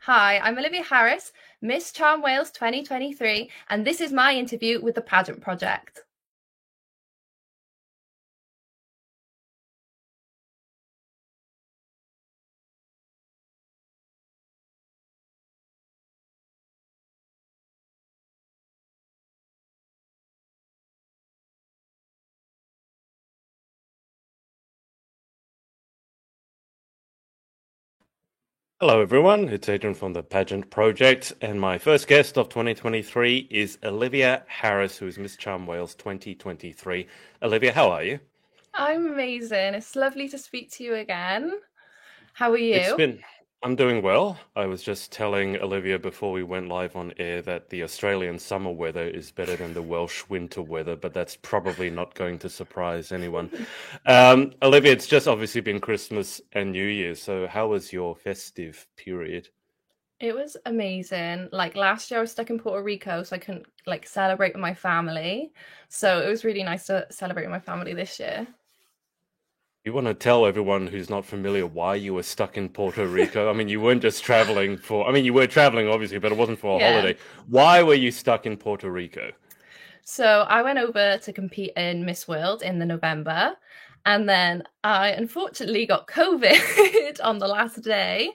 Hi, I'm Olivia Harris, Miss Charm Wales 2023, and this is my interview with the Pageant Project. Hello, everyone. It's Adrian from the Pageant Project, and my first guest of 2023 is Olivia Harris, who is Miss Charm Wales 2023. Olivia, how are you? I'm amazing. It's lovely to speak to you again. How are It's you? been, I'm doing well. I was just telling Olivia before we went live on air that the Australian summer weather is better than the Welsh winter weather, but that's probably not going to surprise anyone. Olivia, it's just obviously been Christmas and New Year, so how was your festive period? It was amazing. Like last year, I was stuck in Puerto Rico, so I couldn't celebrate with my family. So it was really nice to celebrate with my family this year. You want to tell everyone who's not familiar why you were stuck in Puerto Rico? I mean, you weren't just traveling for, I mean, you were traveling obviously, but it wasn't for a Yeah. holiday. Why were you stuck in Puerto Rico? So I went over to compete in Miss World in the November, and then I unfortunately got COVID on the last day,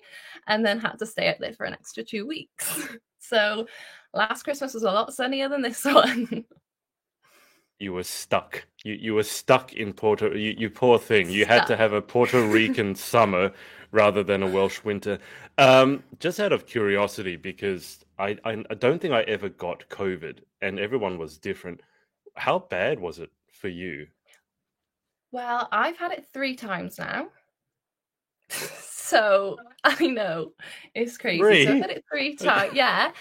and then had to stay out there for an extra 2 weeks. So last Christmas was a lot sunnier than this one. You were stuck. You were stuck in Puerto. You poor thing. You had Stuck. to have a Puerto Rican summer rather than a Welsh winter. Just out of curiosity, because I don't think I ever got COVID, and everyone was different. How bad was it for you? Well, I've had it 3 times now. So I know it's crazy. So I've Three. had it 3 times. Yeah,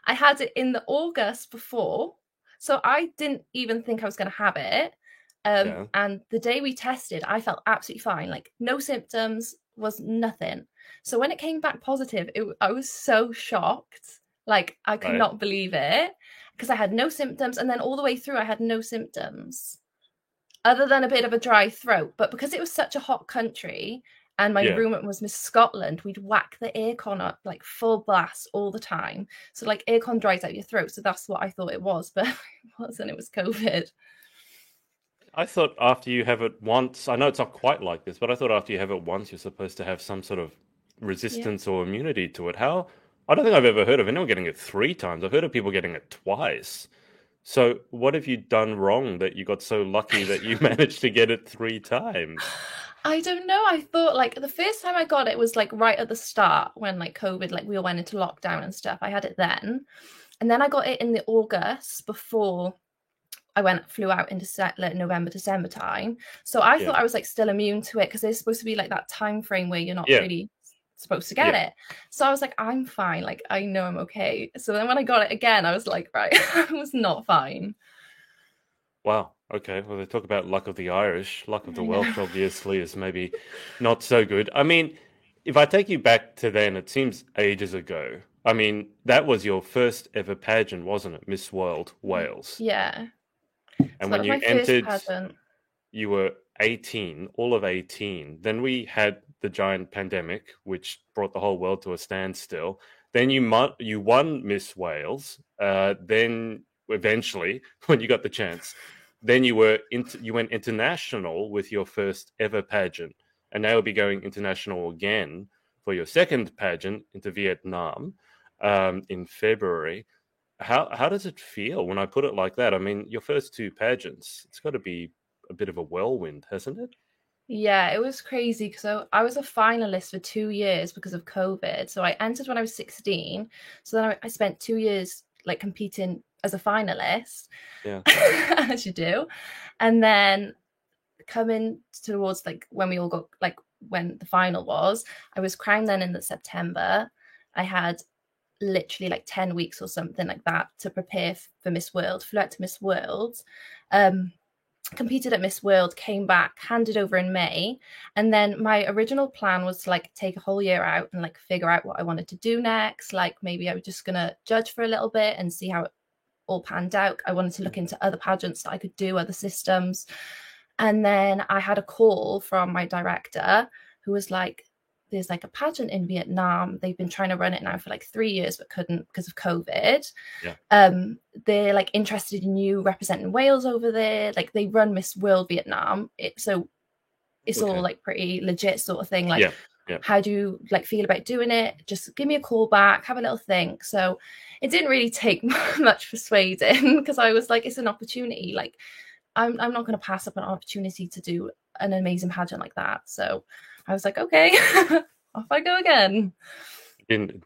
I had it in the August before. So I didn't even think I was going to have it. Yeah. And the day we tested, I felt absolutely fine. Like no symptoms, was nothing. So when it came back positive, I was so shocked. Like I could Right. not believe it because I had no symptoms. And then all the way through, I had no symptoms other than a bit of a dry throat. But because it was such a hot country and my Yeah. roommate was Miss Scotland, we'd whack the aircon up like full blast all the time. So like aircon dries out your throat. So that's what I thought it was, but it wasn't. It was COVID. I thought after you have it once, I know it's not quite like this, but I thought after you have it once, you're supposed to have some sort of Yeah. resistance or immunity to it. How? I don't think I've ever heard of anyone getting it three times. I've heard of people getting it twice. So what have you done wrong that you got so lucky that you managed to get it three times? I don't know. I thought like the first time I got it was like right at the start when like COVID, like we all went into lockdown and stuff. I had it then. And then I got it in the August before flew out into like November, December time. So I thought Yeah. I was like still immune to it because there's supposed to be like that time frame where you're not Yeah. really supposed to get Yeah. it. So I was like, I'm fine. Like I know I'm okay. So then when I got it again, I was like, right, I was not fine. Wow. Okay. Well, they talk about luck of the Irish. Luck of the I know. Welsh, obviously, is maybe not so good. I mean, if I take you back to then, it seems ages ago. I mean, that was your first ever pageant, wasn't it? Miss World Wales. Yeah. And So that when was you my first entered, pageant. you were 18, all of 18. Then we had the giant pandemic, which brought the whole world to a standstill. Then you won Miss Wales. Then eventually, when you got the chance, then you went international with your first ever pageant, and now you'll be going international again for your second pageant into Vietnam in February. How does it feel when I put it like that? I mean, your first two pageants, it's got to be a bit of a whirlwind, hasn't it? Yeah, it was crazy because I was a finalist for 2 years because of COVID. So I entered when I was 16. So then I spent 2 years like competing as a finalist, Yeah. as you do. And then coming towards like when we all got like when the final was, I was crowned then in the September. I had literally like 10 weeks or something like that to prepare for Miss World, flew out to Miss World. Um, Competed at Miss World, came back, handed over in May, and then my original plan was to like take a whole year out and like figure out what I wanted to do next. Like maybe I was just gonna judge for a little bit and see how it all panned out. I wanted to look into other pageants that I could do, other systems. And then I had a call from my director who was like, there's like a pageant in Vietnam. They've been trying to run it now for like 3 years, but couldn't because of COVID. Yeah. They're like interested in you representing Wales over there. Like they run Miss World Vietnam. So it's all like pretty legit sort of thing. Like, how do you like feel about doing it? Just give me a call back, have a little think. So it didn't really take much persuading because I was like, it's an opportunity. Like, I'm not going to pass up an opportunity to do an amazing pageant like that. So I was like, okay, off I go again.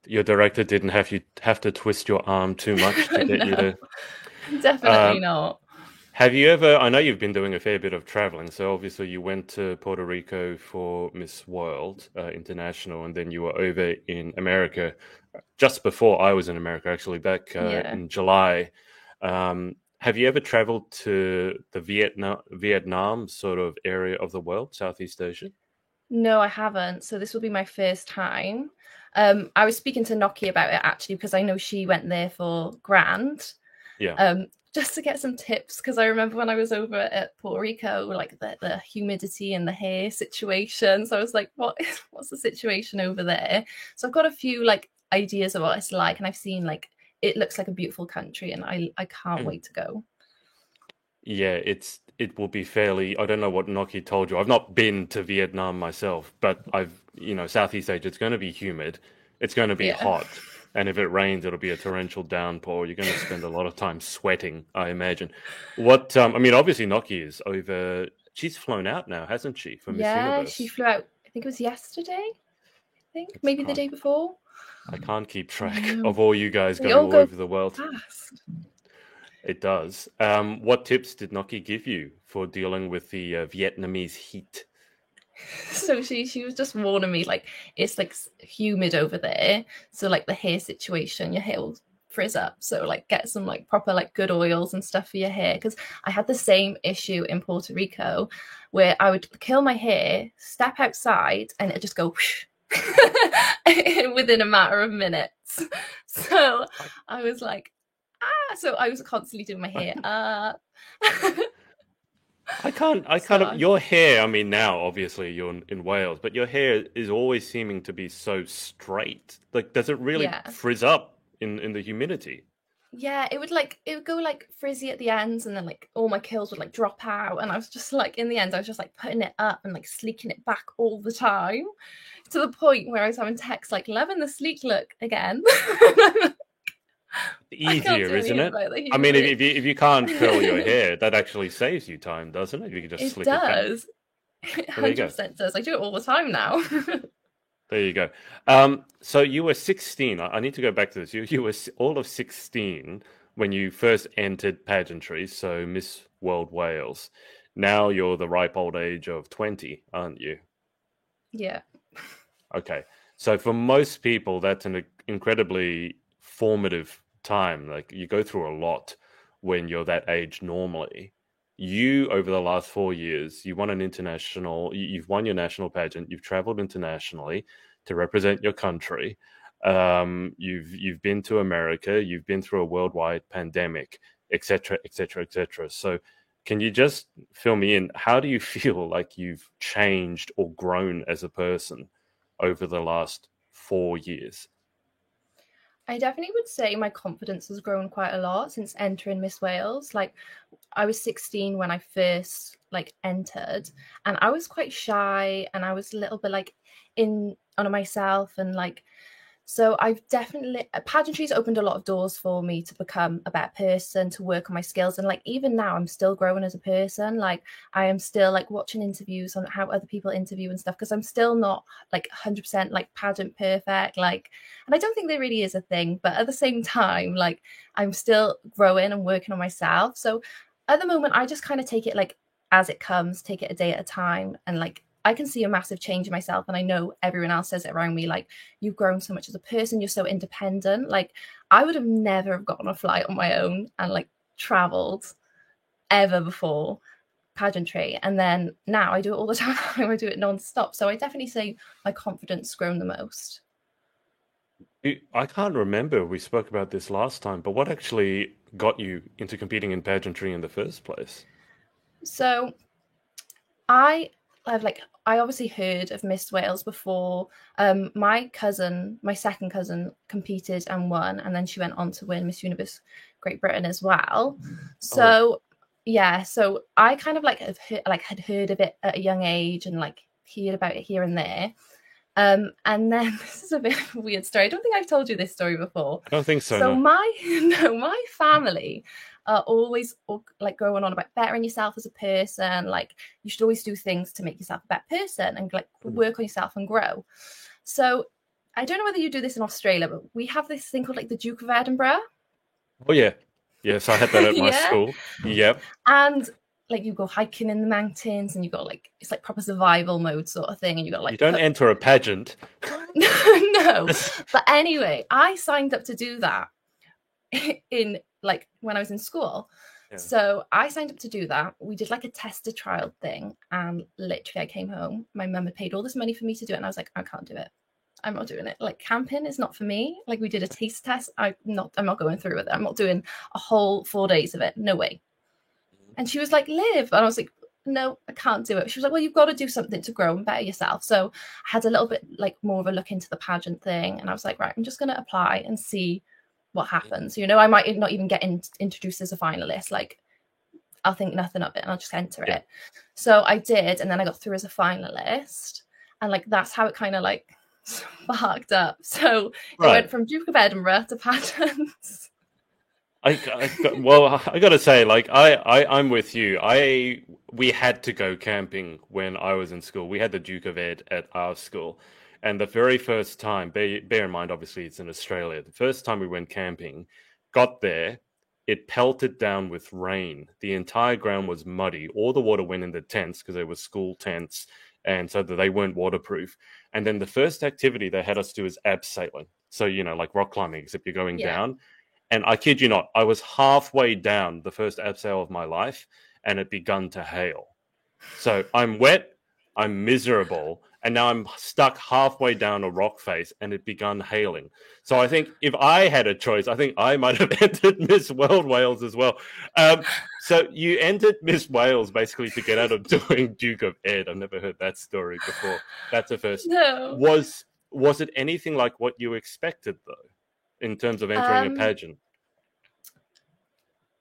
Your director didn't have to twist your arm too much to get you to. Definitely not. Have you ever? I know you've been doing a fair bit of traveling. So obviously you went to Puerto Rico for Miss World International, and then you were over in America just before I was in America, actually back in July. Have you ever traveled to the Vietnam sort of area of the world, Southeast Asia? No, I haven't. So this will be my first time. I was speaking to Noki about it actually because I know she went there for Grant. Yeah. Just to get some tips, because I remember when I was over at Puerto Rico, like the humidity and the hair situation. So I was like, what's the situation over there? So I've got a few like ideas of what it's like, and I've seen like it looks like a beautiful country, and I can't wait to go. Yeah, it will be fairly. I don't know what Noki told you. I've not been to Vietnam myself, but Southeast Asia. It's going to be humid. It's going to be hot. And if it rains, it'll be a torrential downpour. You're going to spend a lot of time sweating, I imagine. Obviously Noki is over. She's flown out now, hasn't she, for Miss Universe? Yeah, she flew out. I think it was yesterday. Maybe the day before. I can't keep track of all you guys going all over the world. Fast. It does. What tips did Noki give you for dealing with the Vietnamese heat? So she was just warning me, like, it's like humid over there, so like the hair situation, your hair will frizz up, so like get some like proper like good oils and stuff for your hair, because I had the same issue in Puerto Rico where I would curl my hair, step outside, and it'd just go whoosh, within a matter of minutes. So I was like, so I was constantly doing my hair up. I can't. Your hair. I mean, now obviously you're in Wales, but your hair is always seeming to be so straight. Like, does it really frizz up in the humidity? Yeah, it would go like frizzy at the ends, and then like all my curls would like drop out, and I was just like, in the end, I was just like putting it up and like sleeking it back all the time, to the point where I was having texts like, loving the sleek look again. Easier, isn't it? I mean, if you can't curl your hair, that actually saves you time, doesn't it? You can just slick it back. It 100% does. I do it all the time now. There you go. So you were 16. I need to go back to this. You were all of 16 when you first entered pageantry, so Miss World Wales. Now you're the ripe old age of 20, aren't you? Yeah. Okay. So for most people, that's an incredibly formative time. Like, you go through a lot when you're that age normally. You, over the last 4 years, you've won your national pageant, you've traveled internationally to represent your country. You've been to America, you've been through a worldwide pandemic, etc., etc., etc. So can you just fill me in? How do you feel like you've changed or grown as a person over the last 4 years? I definitely would say my confidence has grown quite a lot since entering Miss Wales. Like, I was 16 when I first like entered, and I was quite shy, and I was a little bit like in on myself, and like, so I've definitely, pageantry's opened a lot of doors for me to become a better person, to work on my skills. And like, even now I'm still growing as a person. Like, I am still like watching interviews on how other people interview and stuff, because I'm still not like 100% like pageant perfect. Like, and I don't think there really is a thing, but at the same time, like, I'm still growing and working on myself. So at the moment, I just kind of take it like as it comes, take it a day at a time. And like, I can see a massive change in myself, and I know everyone else says it around me, like, you've grown so much as a person, you're so independent. Like, I would have never have gotten a flight on my own and like traveled ever before pageantry, and then now I do it all the time. I do it non-stop. So I definitely say my confidence has grown the most. I can't remember, we spoke about this last time, but what actually got you into competing in pageantry in the first place? So I've like I obviously heard of Miss Wales before. My second cousin, competed and won, and then she went on to win Miss Universe Great Britain as well. So yeah, so I kind of like had heard of it at a young age and like heard about it here and there. And then this is a bit of a weird story. I don't think I've told you this story before. I don't think so. So no. my family are always like going on about bettering yourself as a person. Like you should always do things to make yourself a better person and like work on yourself and grow. So I don't know whether you do this in Australia, but we have this thing called like the Duke of Edinburgh. Oh yeah, yes, I had that at my school. Yep. And like you go hiking in the mountains and you got like it's like proper survival mode sort of thing, and you got like you don't enter a pageant. No, but anyway, I signed up to do that in like when I was in school. Yeah. So I signed up to do that. We did like a tester trial thing, and literally I came home. My mum had paid all this money for me to do it, and I was like, I can't do it. I'm not doing it. Like camping is not for me. Like we did a taste test. I'm not going through with it. I'm not doing a whole 4 days of it. No way. And she was like, live. And I was like, no, I can't do it. She was like, well, you've got to do something to grow and better yourself. So I had a little bit like more of a look into the pageant thing. And I was like, right, I'm just going to apply and see what happens. You know, I might not even get introduced as a finalist. Like I'll think nothing of it and I'll just enter it. So I did. And then I got through as a finalist. And like, that's how it kind of like sparked up. So it went from Duke of Edinburgh to pageants. I got to say, like, I'm with you. We had to go camping when I was in school. We had the Duke of Ed at our school. And the very first time, bear in mind, obviously, it's in Australia. The first time we went camping, got there, it pelted down with rain. The entire ground was muddy. All the water went in the tents because they were school tents, and so that they weren't waterproof. And then the first activity they had us do is abseiling. So, you know, like rock climbing, except you're going down. And I kid you not, I was halfway down the first abseil of my life, and it begun to hail. So I'm wet, I'm miserable, and now I'm stuck halfway down a rock face, and it begun hailing. So I think if I had a choice, I think I might have entered Miss World Wales as well. So you entered Miss Wales basically to get out of doing Duke of Ed. I've never heard that story before. That's a first. No. Was it anything like what you expected, though, in terms of entering a pageant?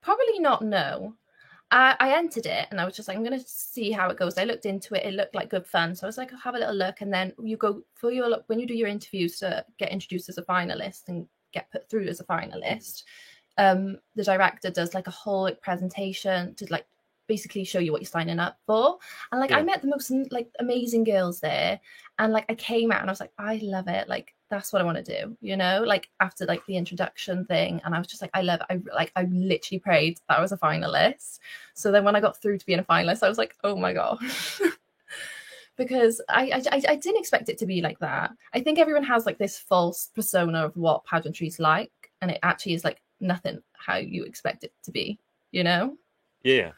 Probably not, no. I entered it and I was just like, I'm going to see how it goes. I looked into it. It looked like good fun. So I was like, I'll have a little look. And then you go for when you do your interviews to get introduced as a finalist and get put through as a finalist, the director does like a whole presentation to like basically show you what you're signing up for. And like, I met the most like amazing girls there. And like, I came out and I was like, I love it. Like, that's what I want to do, you know, like after like the introduction thing. And I was just like, I love it. I literally prayed that I was a finalist. So then when I got through to being a finalist, I was like, oh my gosh. Because I didn't expect it to be like that. I think everyone has like this false persona of what pageantry is like. And it actually is like nothing how you expect it to be, you know? Yeah.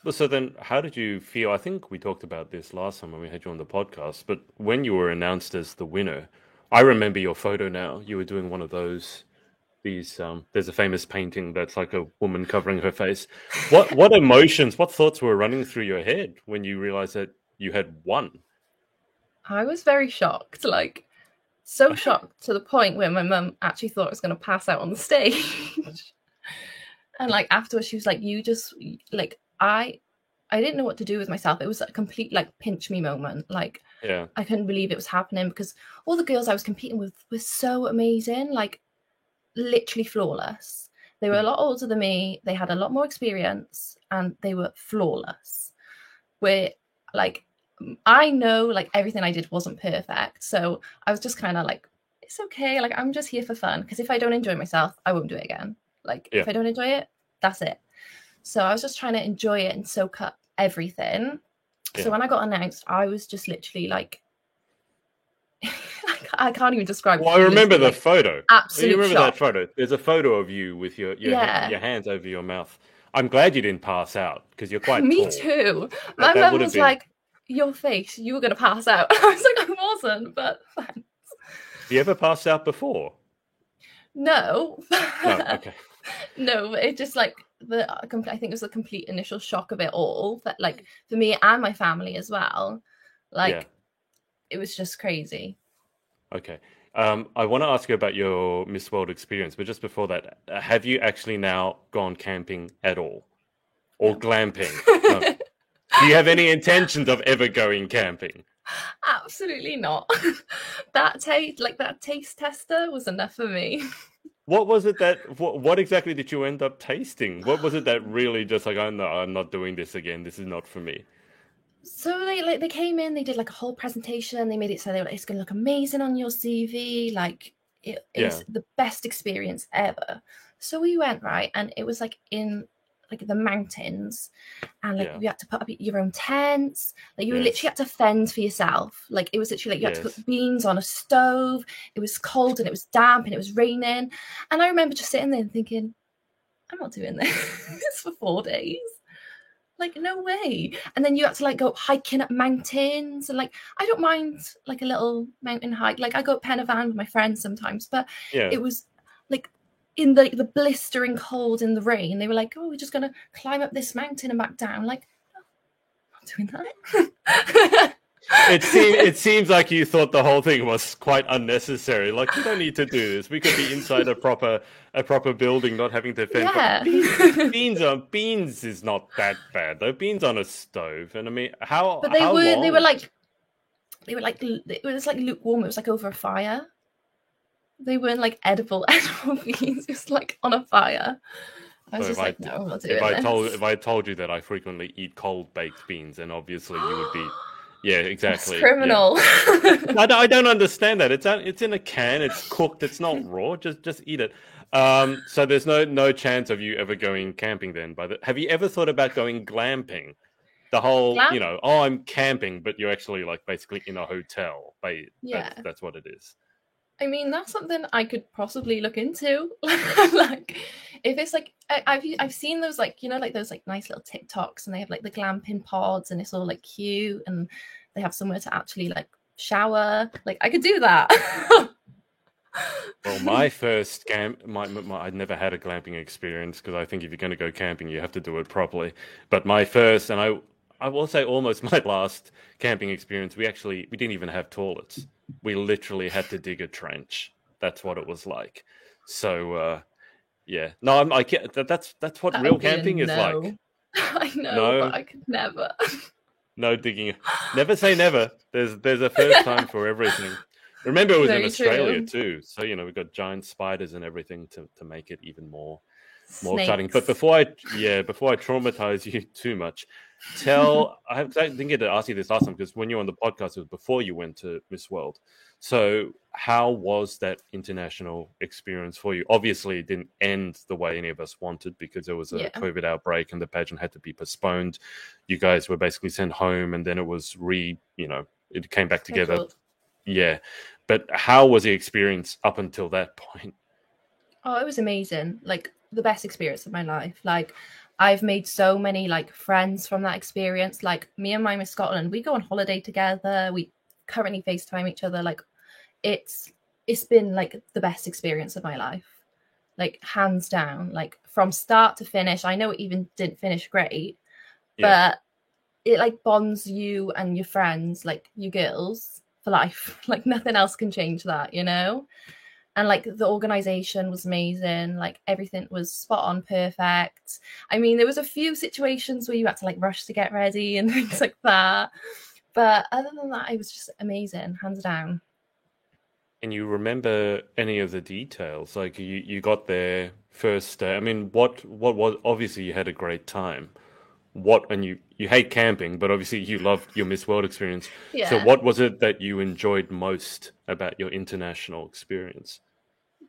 Well, so then how did you feel? I think we talked about this last time when we had you on the podcast, but when you were announced as the winner, I remember your photo now. You were doing one of those, there's a famous painting that's like a woman covering her face. What emotions, what thoughts were running through your head when you realized that you had won? I was very shocked, like so shocked to the point where my mum actually thought I was going to pass out on the stage. And like afterwards, she was like, you just like, I didn't know what to do with myself. It was a complete like pinch me moment. Like, I couldn't believe it was happening because all the girls I was competing with were so amazing, like literally flawless. They were a lot older than me. They had a lot more experience and they were flawless. Where like, I know like everything I did wasn't perfect. So I was just kind of like, it's okay. Like, I'm just here for fun. Because if I don't enjoy myself, I won't do it again. Like, if I don't enjoy it, that's it. So I was just trying to enjoy it and soak up everything. Yeah. So when I got announced, I was just literally like, I can't even describe. Well, I remember the photo. Absolute You remember shock. that photo? There's a photo of you with your hands over your mouth. I'm glad you didn't pass out because you're quite Me tall. Too. My mum was like, your face, you were going to pass out. I was like, I wasn't, but thanks. Have you ever passed out before? No. No, okay. No, it just like I think it was the complete initial shock of it all. That like for me and my family as well. Yeah. Like, it was just crazy. Okay. I want to ask you about your Miss World experience, but just before that, have you actually now gone camping at all? Or No. glamping? No. Do you have any intentions of ever going camping? Absolutely not. That taste tester was enough for me. What was it that what exactly did you end up tasting? What was it that really just like, oh no, I'm not doing this again. This is not for me. So they came in, they did like a whole presentation, they made it so they were like, it's gonna look amazing on your CV, like it Yeah. was the best experience ever. So we went, right, and it was like in like the mountains, and like Yeah. you had to put up your own tents, like you literally Yes. had to fend for yourself. Like it was literally like you had to Yes. cook beans on a stove. It was cold and it was damp and it was raining. And I remember just sitting there and thinking, I'm not doing this for 4 days. Like, no way. And then you had to like go hiking up mountains, and like I don't mind like a little mountain hike. Like I go up Pen y Fan with my friends sometimes, but Yeah. it was like in the blistering cold in the rain. They were like, "Oh, we're just gonna climb up this mountain and back down." Like, oh, I'm not doing that. It seems like you thought the whole thing was quite unnecessary. Like we don't need to do this. We could be inside a proper building, not having to fend. Yeah. Beans is not that bad though. Beans on a stove, and I mean, how But they how were long? they were like it was like lukewarm. It was like over a fire. They weren't like edible beans. It was like on a fire. I was So just like, no, I'm not doing if this. I told you that I frequently eat cold baked beans, then obviously you would be, yeah, That's exactly, yeah. criminal. I don't understand that. It's in a can. It's cooked. It's not raw. Just eat it. So there's no chance of you ever going camping then. Have you ever thought about going glamping? The whole, Glam? oh, I'm camping, but you're actually like basically in a hotel. Yeah. That's what it is. I mean, that's something I could possibly look into. Like, if it's like I've seen those like like those like nice little TikToks, and they have like the glamping pods, and it's all like cute, and they have somewhere to actually like shower. Like I could do that. Well, my first camp, I'd never had a glamping experience because I think if you're going to go camping, you have to do it properly. But my first, and I will say almost my last camping experience, we didn't even have toilets. We literally had to dig a trench. That's what it was like. So, yeah, no, I get that's what That real would be a camping is no. like. I know, No, but I could never. no digging. Never say never. There's a first time for everything. Remember, it was in Very Australia true. too, so we've got giant spiders and everything to make it even more exciting. But Snakes. before I traumatize you too much, I didn't get to ask you this last time because when you were on the podcast, it was before you went to Miss World. So how was that international experience for you? Obviously, it didn't end the way any of us wanted because there was a COVID outbreak and the pageant had to be postponed. You guys were basically sent home, and then it was it came back together. Scheduled. Yeah. But how was the experience up until that point? Oh, it was amazing. Like the best experience of my life. Like I've made so many like friends from that experience. Like me and my Miss Scotland, we go on holiday together. We currently FaceTime each other. Like it's been like the best experience of my life. Like hands down. Like from start to finish. I know it even didn't finish great, but it like bonds you and your friends, like you girls, for life. Like nothing else can change that, And like the organization was amazing. Like everything was spot on, perfect. I mean, there was a few situations where you had to like rush to get ready and things like that. But other than that, it was just amazing, hands down. And you remember any of the details? Like you got there first day. I mean, what was, obviously you had a great time. And you hate camping, but obviously you loved your Miss World experience. Yeah. So what was it that you enjoyed most about your international experience?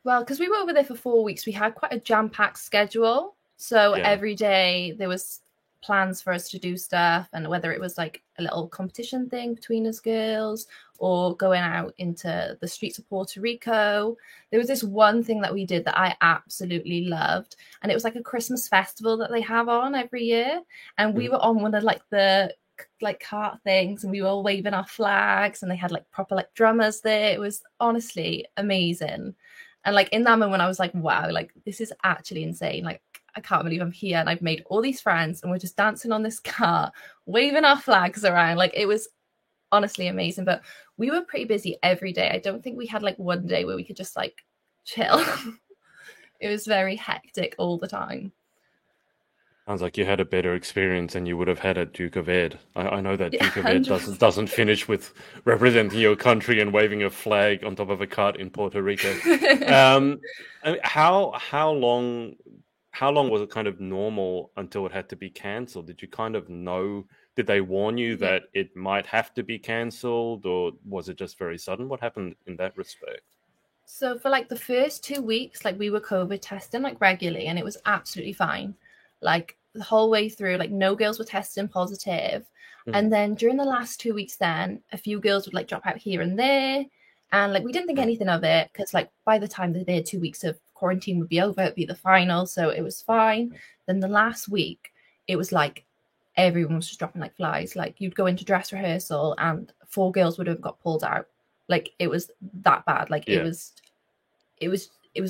Well, because we were over there for 4 weeks, we had quite a jam-packed schedule. So every day there was plans for us to do stuff, and whether it was like a little competition thing between us girls or going out into the streets of Puerto Rico. There was this one thing that we did that I absolutely loved, and it was like a Christmas festival that they have on every year, and we were on one of like the like cart things, and we were all waving our flags, and they had like proper like drummers there. It was honestly amazing. And like in that moment I was like, wow, like this is actually insane. Like I can't believe I'm here and I've made all these friends and we're just dancing on this car, waving our flags around. Like it was honestly amazing. But we were pretty busy every day. I don't think we had like one day where we could just like chill. It was very hectic all the time. Sounds like you had a better experience than you would have had at Duke of Ed. I know that Yeah, Duke of Ed doesn't finish with representing your country and waving a flag on top of a cart in Puerto Rico. I mean, how long was it kind of normal until it had to be cancelled? Did you kind of know? Did they warn you that it might have to be cancelled, or was it just very sudden? What happened in that respect? So for like the first 2 weeks, like we were COVID testing like regularly, and it was absolutely fine. Like the whole way through, like no girls were testing positive. And then during the last 2 weeks, then a few girls would like drop out here and there. And like we didn't think anything of it because like by the time that their 2 weeks of quarantine would be over, it'd be the final. So it was fine. Then the last week, it was like everyone was just dropping like flies. Like you'd go into dress rehearsal and 4 girls would have got pulled out. Like it was that bad. Like it was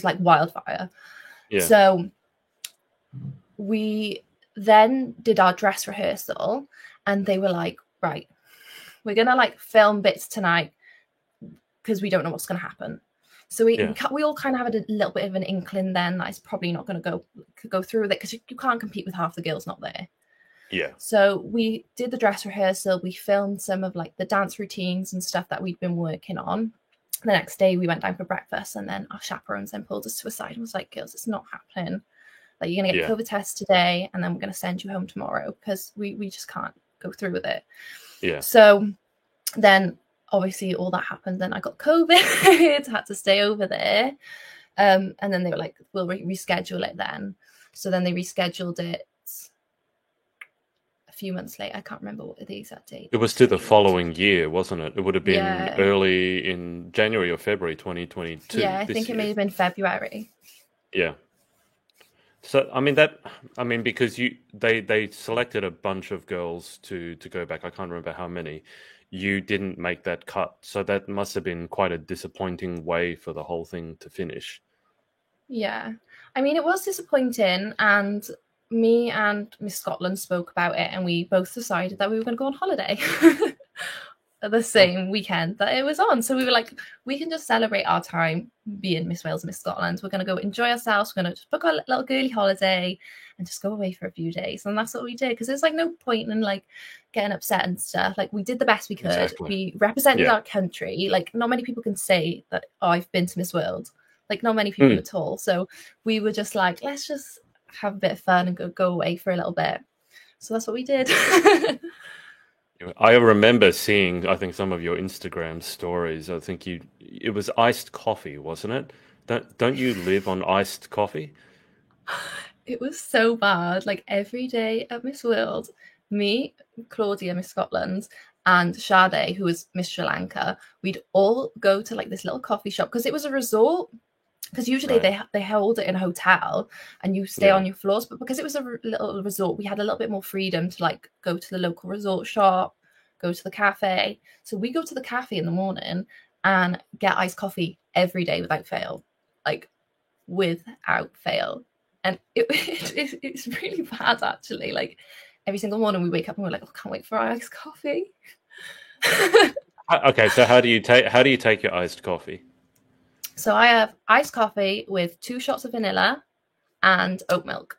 like wildfire. Yeah. So we then did our dress rehearsal and they were like, right, we're gonna like film bits tonight because we don't know what's gonna happen. So we all kind of had a little bit of an inkling then that it's probably not going to go through with it because you can't compete with half the girls not there. Yeah. So we did the dress rehearsal. We filmed some of like the dance routines and stuff that we'd been working on. The next day we went down for breakfast and then our chaperones then pulled us to a side and was like, girls, it's not happening. Like you're going to get COVID tests today and then we're going to send you home tomorrow because we just can't go through with it. Yeah. So then obviously all that happened. Then I got COVID, had to stay over there. And then they were like, we'll reschedule it then. So then they rescheduled it a few months later. I can't remember what the exact date. It was to the following year, wasn't it? It would have been early in January or February 2022. Yeah, I think it may have been February. Yeah. So because they selected a bunch of girls to go back. I can't remember how many. You didn't make that cut, so that must have been quite a disappointing way for the whole thing to finish. Yeah, I mean it was disappointing, and me and Miss Scotland spoke about it, and we both decided that we were going to go on holiday the same weekend that it was on. So we were like, we can just celebrate our time being Miss Wales and Miss Scotland. We're going to go enjoy ourselves. We're going to book our little girly holiday and just go away for a few days. And that's what we did because there's like no point in like getting upset and stuff. Like we did the best we could. Exactly. We represented our country. Like not many people can say that, oh, I've been to Miss World. Like not many people at all. So we were just like, let's just have a bit of fun and go away for a little bit. So that's what we did. I remember seeing, I think, some of your Instagram stories. I think it was iced coffee, wasn't it? Don't you live on iced coffee? It was so bad. Like every day at Miss World, me, Claudia, Miss Scotland, and Sade, who was Miss Sri Lanka, we'd all go to like this little coffee shop because it was a resort. Because usually they hold it in a hotel and you stay on your floors, but because it was a little resort, we had a little bit more freedom to like go to the local resort shop, go to the cafe. So we go to the cafe in the morning and get iced coffee every day without fail, like without fail. And it's really bad actually. Like every single morning we wake up and we're like, oh, can't wait for our iced coffee. Okay, so how do you take your iced coffee? So I have iced coffee with 2 shots of vanilla and oat milk.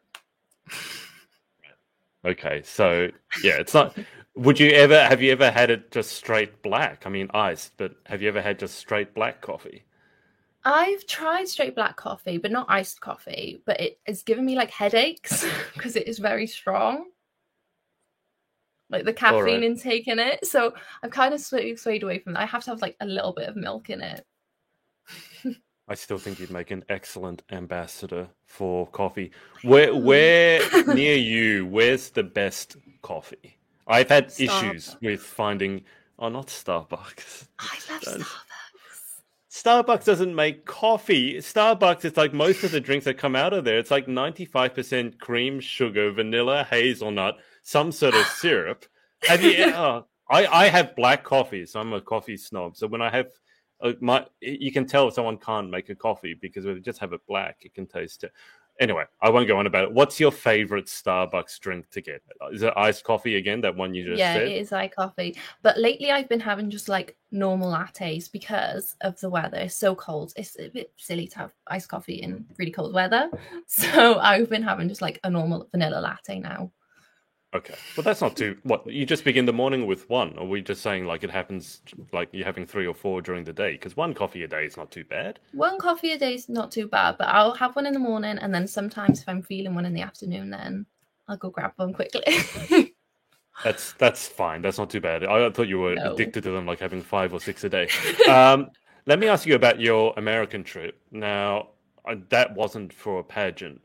Okay, so yeah, it's not. Have you ever had it just straight black? I mean, iced, but have you ever had just straight black coffee? I've tried straight black coffee, but not iced coffee. But it's given me like headaches because it is very strong. Like the caffeine intake in it. So I've kind of swayed away from that. I have to have like a little bit of milk in it. I still think you'd make an excellent ambassador for coffee. Where near you, where's the best coffee? I've had issues with finding... Oh, not Starbucks. I love Starbucks. Starbucks doesn't make coffee. Starbucks, it's like most of the drinks that come out of there. It's like 95% cream, sugar, vanilla, hazelnut, some sort of syrup. Have you? I have black coffee, so I'm a coffee snob. So when I have... you can tell if someone can't make a coffee because if they just have it black, it can taste it. Anyway, I won't go on about it. What's your favorite Starbucks drink to get? Is it iced coffee again? That one you just Yeah, said? it is iced coffee. But lately I've been having just like normal lattes because of the weather. It's so cold. It's a bit silly to have iced coffee in really cold weather. So I've been having just like a normal vanilla latte now. Okay. Well, that's not too. What, you just begin the morning with one? Or are we just saying like it happens, like you're having three or four during the day? Because one coffee a day is not too bad. One coffee a day is not too bad, but I'll have one in the morning, and then sometimes if I'm feeling one in the afternoon, then I'll go grab one quickly. That's fine. That's not too bad. I thought you were No. addicted to them, like having 5 or 6 a day. Let me ask you about your American trip. Now, that wasn't for a pageant.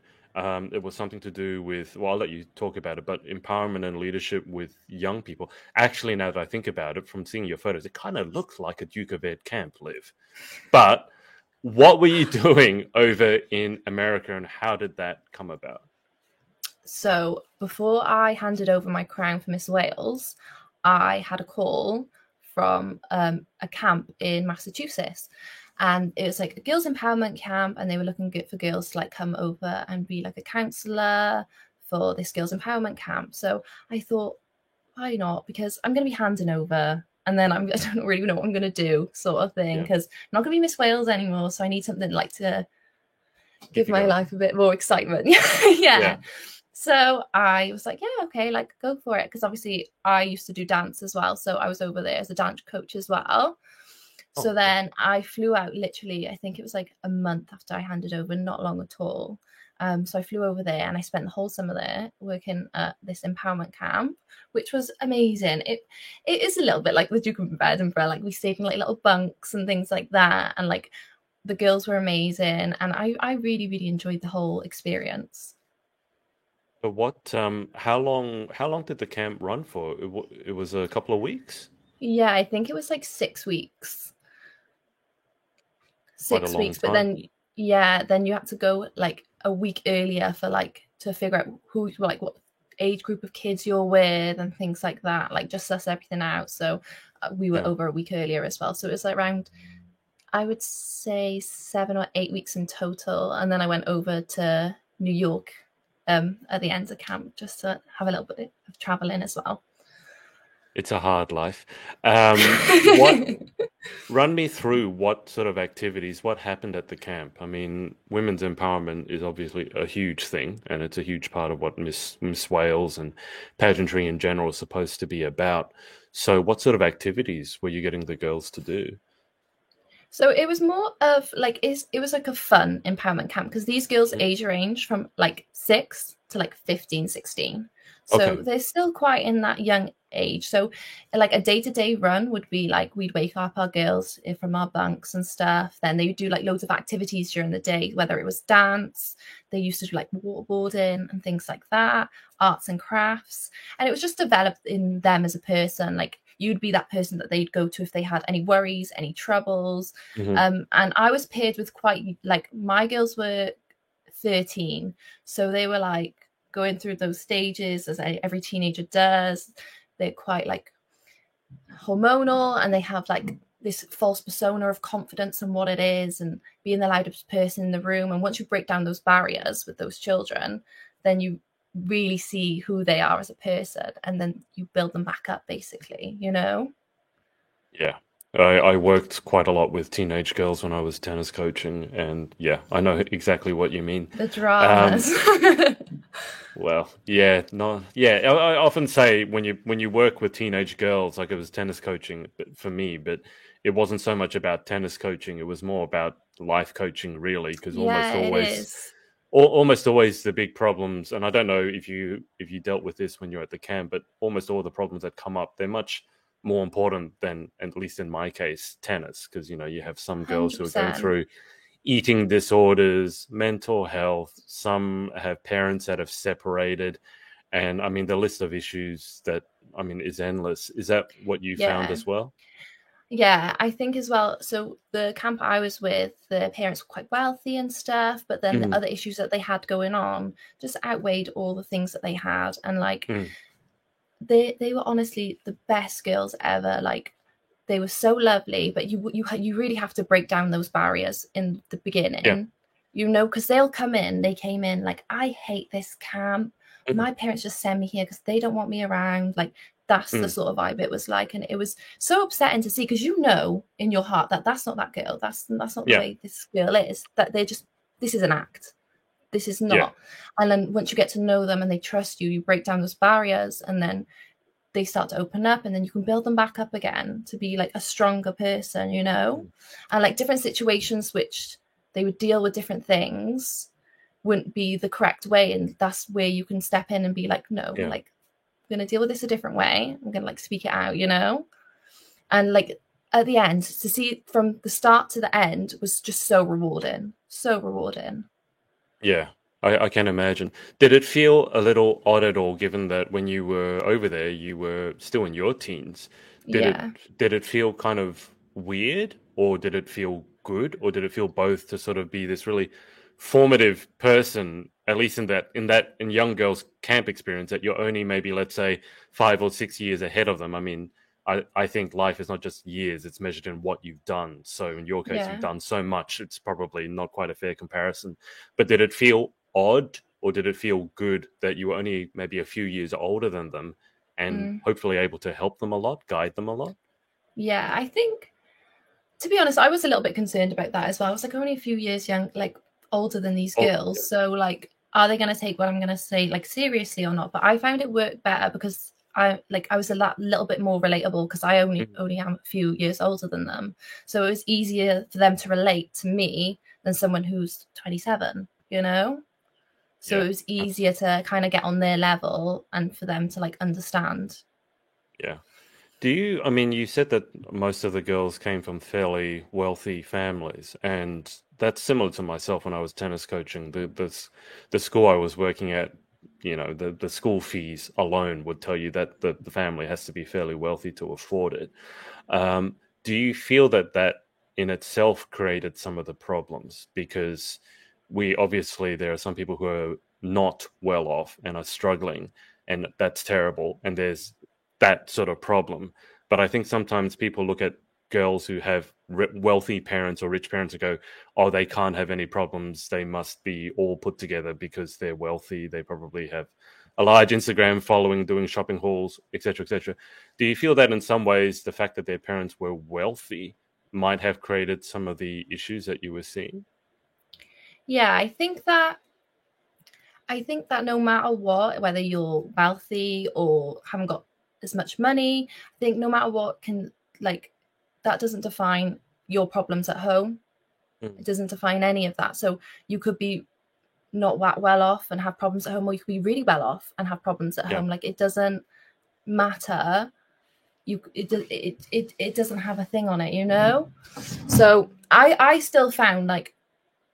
It was something to do with, well, I'll let you talk about it, but empowerment and leadership with young people. Actually, now that I think about it, from seeing your photos, it kind of looks like a Duke of Ed camp, Liv. But what were you doing over in America, and how did that come about? So before I handed over my crown for Miss Wales, I had a call from a camp in Massachusetts, and it was like a girls empowerment camp, and they were looking good for girls to like come over and be like a counselor for this girls empowerment camp. So I thought, why not? Because I'm going to be handing over, and then I don't really know what I'm going to do, sort of thing. Yeah. Because I'm not going to be Miss Wales anymore, so I need something like to give you my going. life a bit more excitement. Yeah. So I was like, yeah, okay, like go for it. Because obviously I used to do dance as well. So I was over there as a dance coach as well. So Oh, then I flew out literally, I think it was like a month after I handed over, not long at all. So I flew over there and I spent the whole summer there working at this empowerment camp, which was amazing. It is a little bit like the Duke of Edinburgh. Like we stayed in like little bunks and things like that. And like the girls were amazing. And I really, really enjoyed the whole experience. But what? How long? How long did the camp run for? It was a couple of weeks. Yeah, I think it was like 6 weeks. Quite a Six long weeks, but time. then yeah, then you had to go like a week earlier for like to figure out who like what age group of kids you're with and things like that, like just suss everything out. So we were Yeah. over a week earlier as well. So it was like around, I would say 7 or 8 weeks in total, and then I went over to New York at the end of camp just to have a little bit of traveling as well. It's a hard life. What? Run me through what sort of activities, what happened at the camp. I mean, women's empowerment is obviously a huge thing, and it's a huge part of what Miss Wales and pageantry in general is supposed to be about. So, what sort of activities were you getting the girls to do? So it was more of like it was like a fun empowerment camp because these girls Mm. age range from like 6 to like 15, 16. So Okay. they're still quite in that young age. So like a day-to-day run would be like we'd wake up our girls from our bunks and stuff. Then they would do like loads of activities during the day, whether it was dance, they used to do like waterboarding and things like that, arts and crafts. And it was just developed in them as a person. Like you'd be that person that they'd go to if they had any worries, any troubles. Hmm. And I was paired with quite like my girls were 13, so they were like going through those stages as every teenager does. They're quite like hormonal, and they have like this false persona of confidence and what it is, and being the loudest person in the room. And once you break down those barriers with those children, then you really see who they are as a person, and then you build them back up, basically, you know? Yeah. I worked quite a lot with teenage girls when I was tennis coaching, and yeah, I know exactly what you mean. The Um, dramas. Well, yeah, no, yeah. I often say when you work with teenage girls, like it was tennis coaching for me, but it wasn't so much about tennis coaching. It was more about life coaching, really, because Yeah, it is. almost always the big problems. And I don't know if you dealt with this when you're at the camp, but almost all the problems that come up, they're much more important than, at least in my case, tennis, because you have some girls who are going 100%. through eating disorders, mental health. Some have parents that have separated. And I mean, the list of issues that, I mean, is endless. Is that what you found Yeah. as well? Yeah, I think as well. So the camp I was with, the parents were quite wealthy and stuff, but then the Mm, other issues that they had going on just outweighed all the things that they had. And like mm, they were honestly the best girls ever. Like they were so lovely, but you really have to break down those barriers in the yeah. beginning. you know, because they'll come in, they came in like, I hate this camp. Mhm. My parents just send me here because they don't want me around. Like, that's the Mm. sort of vibe it was like. And it was so upsetting to see, because you know in your heart that that's not that girl. That's not the Yeah, way this girl is. That they're just, this is an act. This is yeah, not. And then once you get to know them and they trust you, you break down those barriers, and then they start to open up, and then you can build them back up again to be like a stronger person, you know? mm. And like different situations which they would deal with different things wouldn't be the correct way. And that's where you can step in and be like, no, Yeah, like, I'm going to deal with this a different way. I'm going to like speak it out, you know? And like at the end, to see it from the start to the end was just so rewarding. So rewarding. yeah. I can imagine. Did it feel a little odd at all, given that when you were over there, you were still in your teens? Did Yeah. it feel kind of weird, or did it feel good, or did it feel both to sort of be this really formative person, at least in young girls' camp experience, that you're only maybe, let's say, 5 or 6 years ahead of them? I mean, I think life is not just years, it's measured in what you've done. So in your case, you've Yeah. done so much, it's probably not quite a fair comparison. But did it feel odd, or did it feel good that you were only maybe a few years older than them and Mm. hopefully able to help them a lot, guide them a lot? Yeah. I think, to be honest, I was a little bit concerned about that as well. I was like, only a few years young, like older than these Oh, girls. So like, are they going to take what I'm going to say like seriously or not? But I found it worked better because I was little bit more relatable, because I mhm. only am a few years older than them. So it was easier for them to relate to me than someone who's 27, you know? So Yeah, it was easier to kind of get on their level and for them to like understand. yeah. I mean, you said that most of the girls came from fairly wealthy families, and that's similar to myself when I was tennis coaching. The school I was working at, the school fees alone would tell you that the family has to be fairly wealthy to afford it. Um, do you feel that that in itself created some of the problems? Because there are some people who are not well off and are struggling, and that's terrible. And there's that sort of problem. But I think sometimes people look at girls who have wealthy parents or rich parents and go, oh, they can't have any problems. They must be all put together because they're wealthy. They probably have a large Instagram following, doing shopping hauls, etc., etc. Do you feel that in some ways the fact that their parents were wealthy might have created some of the issues that you were seeing? Yeah, I think that no matter what, whether you're wealthy or haven't got as much money, I think no matter what can, like, that doesn't define your problems at home. It Mm. doesn't define any of that. So you could be not that well off and have problems at home, or you could be really well off and have problems at Yeah. home. Like, it doesn't matter. It doesn't have a thing on it, you know? So I still found like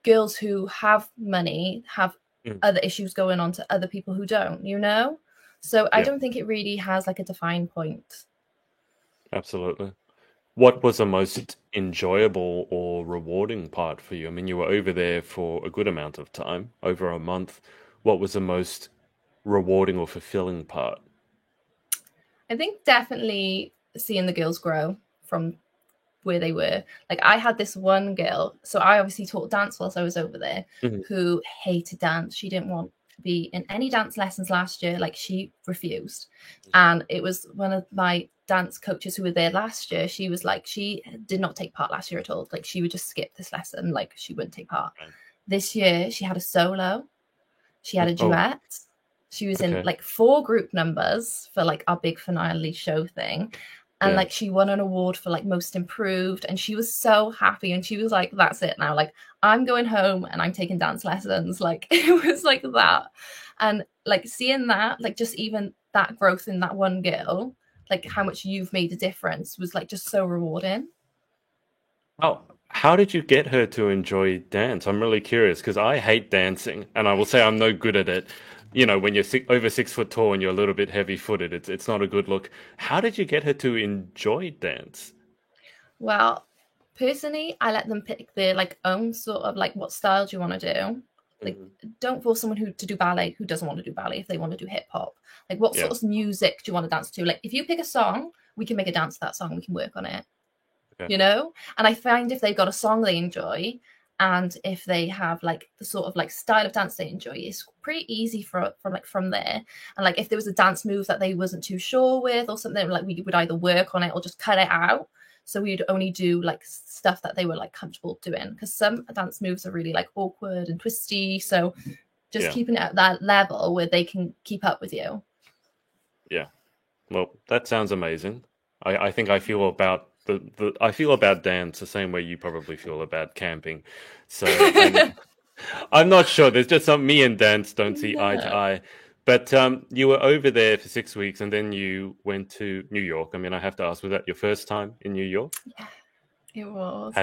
girls who have money have Mm. other issues going on to other people who don't, you know? So I Yeah, don't think it really has like a defined point. absolutely. What was the most enjoyable or rewarding part for you? I mean, you were over there for a good amount of time, over a month. What was the most rewarding or fulfilling part? I think definitely seeing the girls grow from where they were. Like, I had this one girl, so I obviously taught dance whilst I was over there, Mhm. who hated dance. She didn't want to be in any dance lessons last year. Like, she refused. And it was one of my dance coaches who were there last year. She was like, she did not take part last year at all. Like, she would just skip this lesson. Like, she wouldn't take part. Right. This year, she had a solo, she had a Oh, duet. She was in okay. like 4 group numbers for like our big finale show thing. And Yeah. like she won an award for like most improved. And she was so happy. And she was like, that's it now. Like, I'm going home and I'm taking dance lessons. Like, it was like that. And like seeing that, like just even that growth in that one girl, like how much you've made a difference, was like just so rewarding. How did you get her to enjoy dance? I'm really curious because I hate dancing, and I will say I'm no good at it. You know, when you're over 6 foot tall and you're a little bit heavy footed, it's not a good look. How did you get her to enjoy dance? Well, personally, I let them pick their like own sort of like, what style do you want to do? Like, Mhm. don't force someone who to do ballet who doesn't want to do ballet if they want to do hip hop. Like, what Yeah. sort of music do you want to dance to? Like, if you pick a song, we can make a dance to that song. We can work on it, Okay. you know? And I find if they've got a song they enjoy, and if they have like the sort of like style of dance they enjoy, it's pretty easy from there. And like if there was a dance move that they wasn't too sure with or something, like we would either work on it or just cut it out. So we'd only do like stuff that they were like comfortable doing, because some dance moves are really like awkward and twisty. So just keeping it at that level where they can keep up with you. Yeah. Well, that sounds amazing. I think I feel about I feel about dance the same way you probably feel about camping. So I'm not sure. There's just me and dance don't see eye to eye. But you were over there for 6 weeks, and then you went to New York. I mean, I have to ask, was that your first time in New York? Yeah, it was.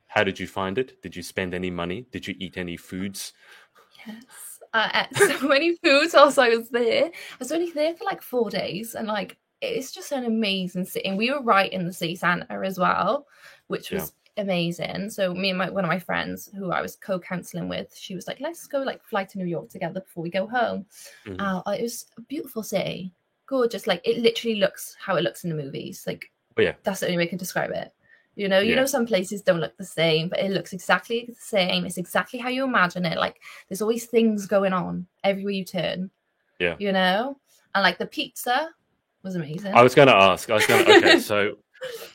How did you find it? Did you spend any money? Did you eat any foods? Yes, I ate so many foods whilst I was there. I was only there for like 4 days, and like it's just an amazing city. And we were right in the city center as well, which was amazing. So me and one of my friends who I was co-counseling with, she was like, let's go like fly to New York together before we go home. It was a beautiful city, gorgeous. Like it literally looks how it looks in the movies. Like, that's the only way I can describe it. You know, some places don't look the same, but it looks exactly the same. It's exactly how you imagine it. Like there's always things going on everywhere you turn. Yeah. You know? And like the pizza was amazing. I was going to ask. Okay, so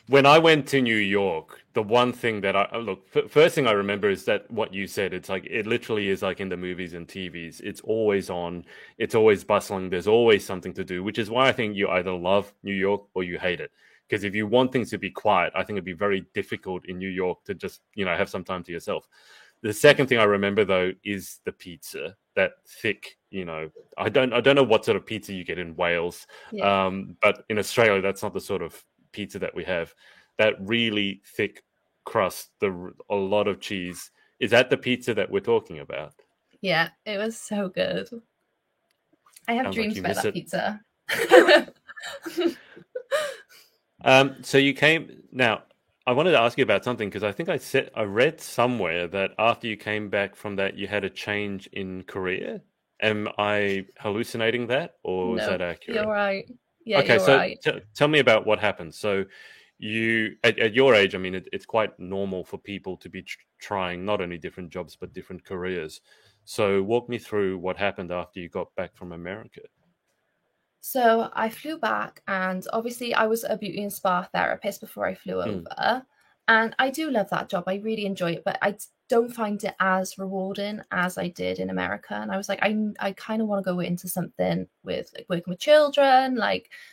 when I went to New York, the one thing that first thing I remember is that what you said, it's like, it literally is like in the movies and TVs. It's always on. It's always bustling. There's always something to do, which is why I think you either love New York or you hate it. Because if you want things to be quiet, I think it'd be very difficult in New York to just, have some time to yourself. The second thing I remember though is the pizza, that thick, I don't know what sort of pizza you get in Wales, but in Australia, that's not the sort of pizza that we have. That really thick crust, a lot of cheese. Is that the pizza that we're talking about? Yeah, it was so good. I have dreams about that pizza. So you came. Now, I wanted to ask you about something, because I think I read somewhere that after you came back from that, you had a change in career. Am I hallucinating that, or is that accurate? You're right. Yeah, okay, you're so right. Tell me about what happened. So you, at your age, I mean, it's quite normal for people to be trying not only different jobs, but different careers. So walk me through what happened after you got back from America. So I flew back, and obviously I was a beauty and spa therapist before I flew over. And I do love that job. I really enjoy it, but I don't find it as rewarding as I did in America. And I was like, I kind of want to go into something with like working with children.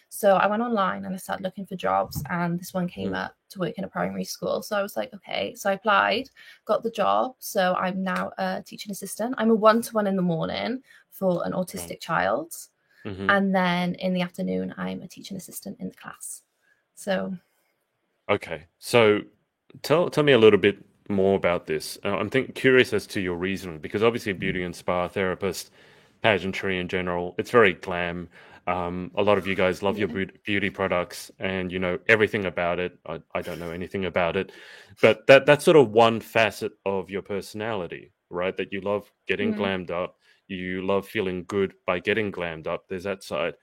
So I went online and I started looking for jobs, and this one came up to work in a primary school. So I was like, okay. So I applied, got the job. So I'm now a teaching assistant. I'm a 1-to-1 in the morning for an autistic child. And then in the afternoon, I'm a teaching assistant in the class. So. Okay. So tell me a little bit more about this. I'm curious as to your reasoning, because obviously beauty and spa therapist, pageantry in general, it's very glam. A lot of you guys love your beauty products, and you know everything about it. I don't know anything about it, but that's sort of one facet of your personality, right? That you love getting glammed up. You love feeling good by getting glammed up. There's that side.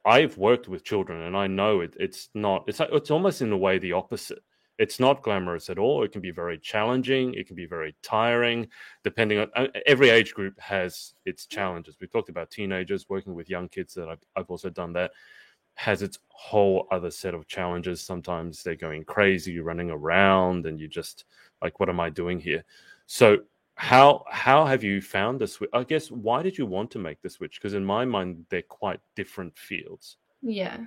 I've worked with children, and I know it's not. It's almost in a way the opposite. It's not glamorous at all. It can be very challenging. It can be very tiring, depending on every age group has its challenges. We talked about teenagers, working with young kids. That I've also done that. Has its whole other set of challenges. Sometimes they're going crazy, running around, and you just like, what am I doing here? So how have you found the switch? I guess, why did you want to make the switch? Because in my mind, they're quite different fields. Yeah.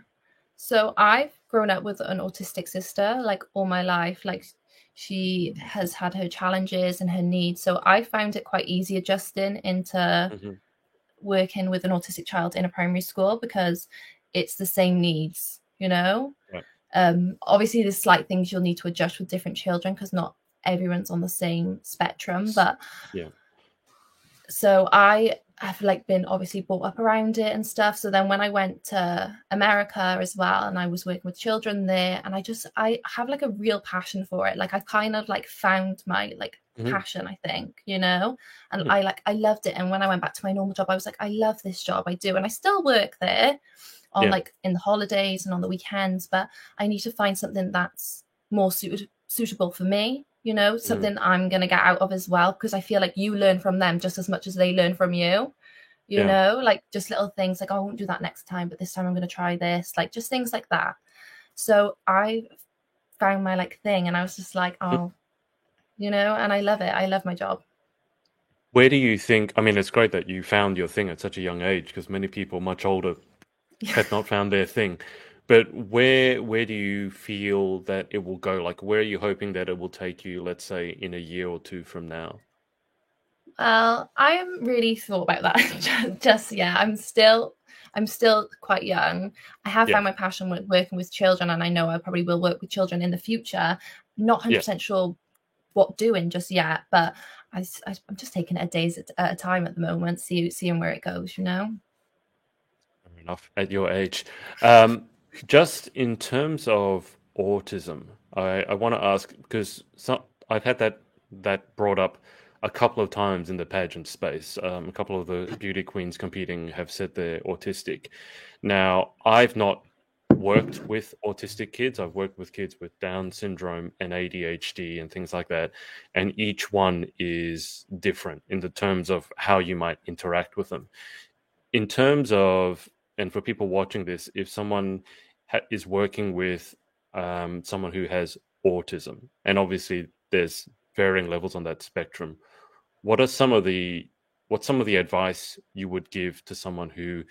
So I've grown up with an autistic sister like all my life. Like she has had her challenges and her needs. So I found it quite easy adjusting into working with an autistic child in a primary school, because it's the same needs, you know? Right. Obviously there's slight things you'll need to adjust with different children, because not everyone's on the same spectrum. But yeah. So I have like been obviously brought up around it and stuff. So then when I went to America as well, and I was working with children there, and I have like a real passion for it. Like I've kind of like found my like passion, I think, you know, and I loved it. And when I went back to my normal job, I was like, I love this job. I do. And I still work there on like in the holidays and on the weekends, but I need to find something that's more suitable for me. Mm. something I'm going to get out of as well, because I feel like you learn from them just as much as they learn from you. Yeah. Like just little things like, oh, I won't do that next time, but this time I'm going to try this, like just things like that. So I found my like thing, and I was just like, oh, and I love it. I love my job. Where do you think? I mean, it's great that you found your thing at such a young age because many people much older had not found their thing. But where do you feel that it will go? Like, where are you hoping that it will take you, let's say, in a year or two from now? Well, I haven't really thought about that just yet. I'm still quite young. I have Yeah. found my passion with working with children, and I know I probably will work with children in the future. Not Yeah. 100% sure what doing just yet, but I'm just taking it a days at a time at the moment, seeing where it goes. Fair enough. At your age, just in terms of autism, I want to ask because I've had that brought up a couple of times in the pageant space. A couple of the beauty queens competing have said they're autistic. Now, I've not worked with autistic kids. I've worked with kids with Down syndrome and ADHD and things like that, and each one is different in the terms of how you might interact with them. In terms of, and for people watching this, if someone is working with someone who has autism, and obviously there's varying levels on that spectrum, what's some of the advice you would give to someone who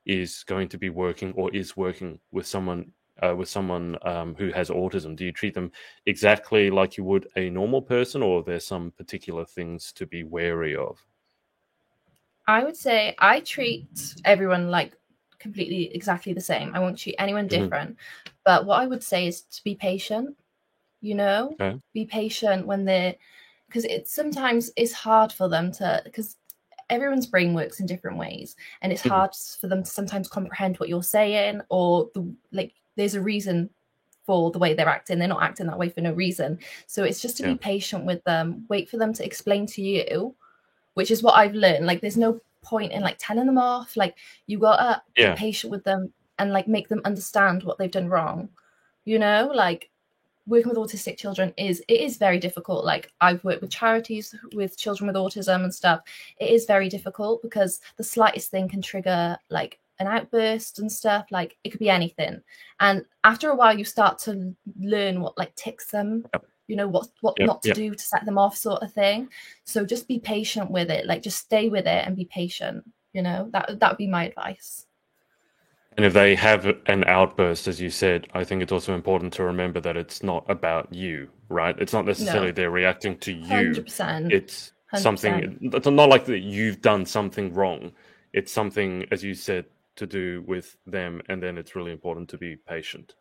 is going to be working or is working with someone who has autism? Do you treat them exactly like you would a normal person, or are there some particular things to be wary of? I would say I treat everyone like completely exactly the same. I won't treat anyone Hmm. different. But what I would say is to be patient, Okay. be patient when they're, because sometimes it's hard for them to, because everyone's brain works in different ways, and it's Hmm. hard for them to sometimes comprehend what you're saying, or there's a reason for the way they're acting. They're not acting that way for no reason. So it's just to Yeah. be patient with them, wait for them to explain to you, which is what I've learned. Like, there's no point in like telling them off. Like, you gotta be Yeah. patient with them and like make them understand what they've done wrong. Like working with autistic children is very difficult. Like, I've worked with charities with children with autism and stuff. It is very difficult because the slightest thing can trigger like an outburst and stuff. Like, it could be anything. And after a while you start to learn what like ticks them, Yep. what Yep. not to Yep. do to set them off, sort of thing. So just be patient with it. Like, just stay with it and be patient. That would be my advice. And if they have an outburst, as you said, I think it's also important to remember that it's not about you, right? It's not necessarily No, they're reacting to you. 100%. It's 100%. something, it's not like that you've done something wrong. It's something, as you said, to do with them. And then it's really important to be patient.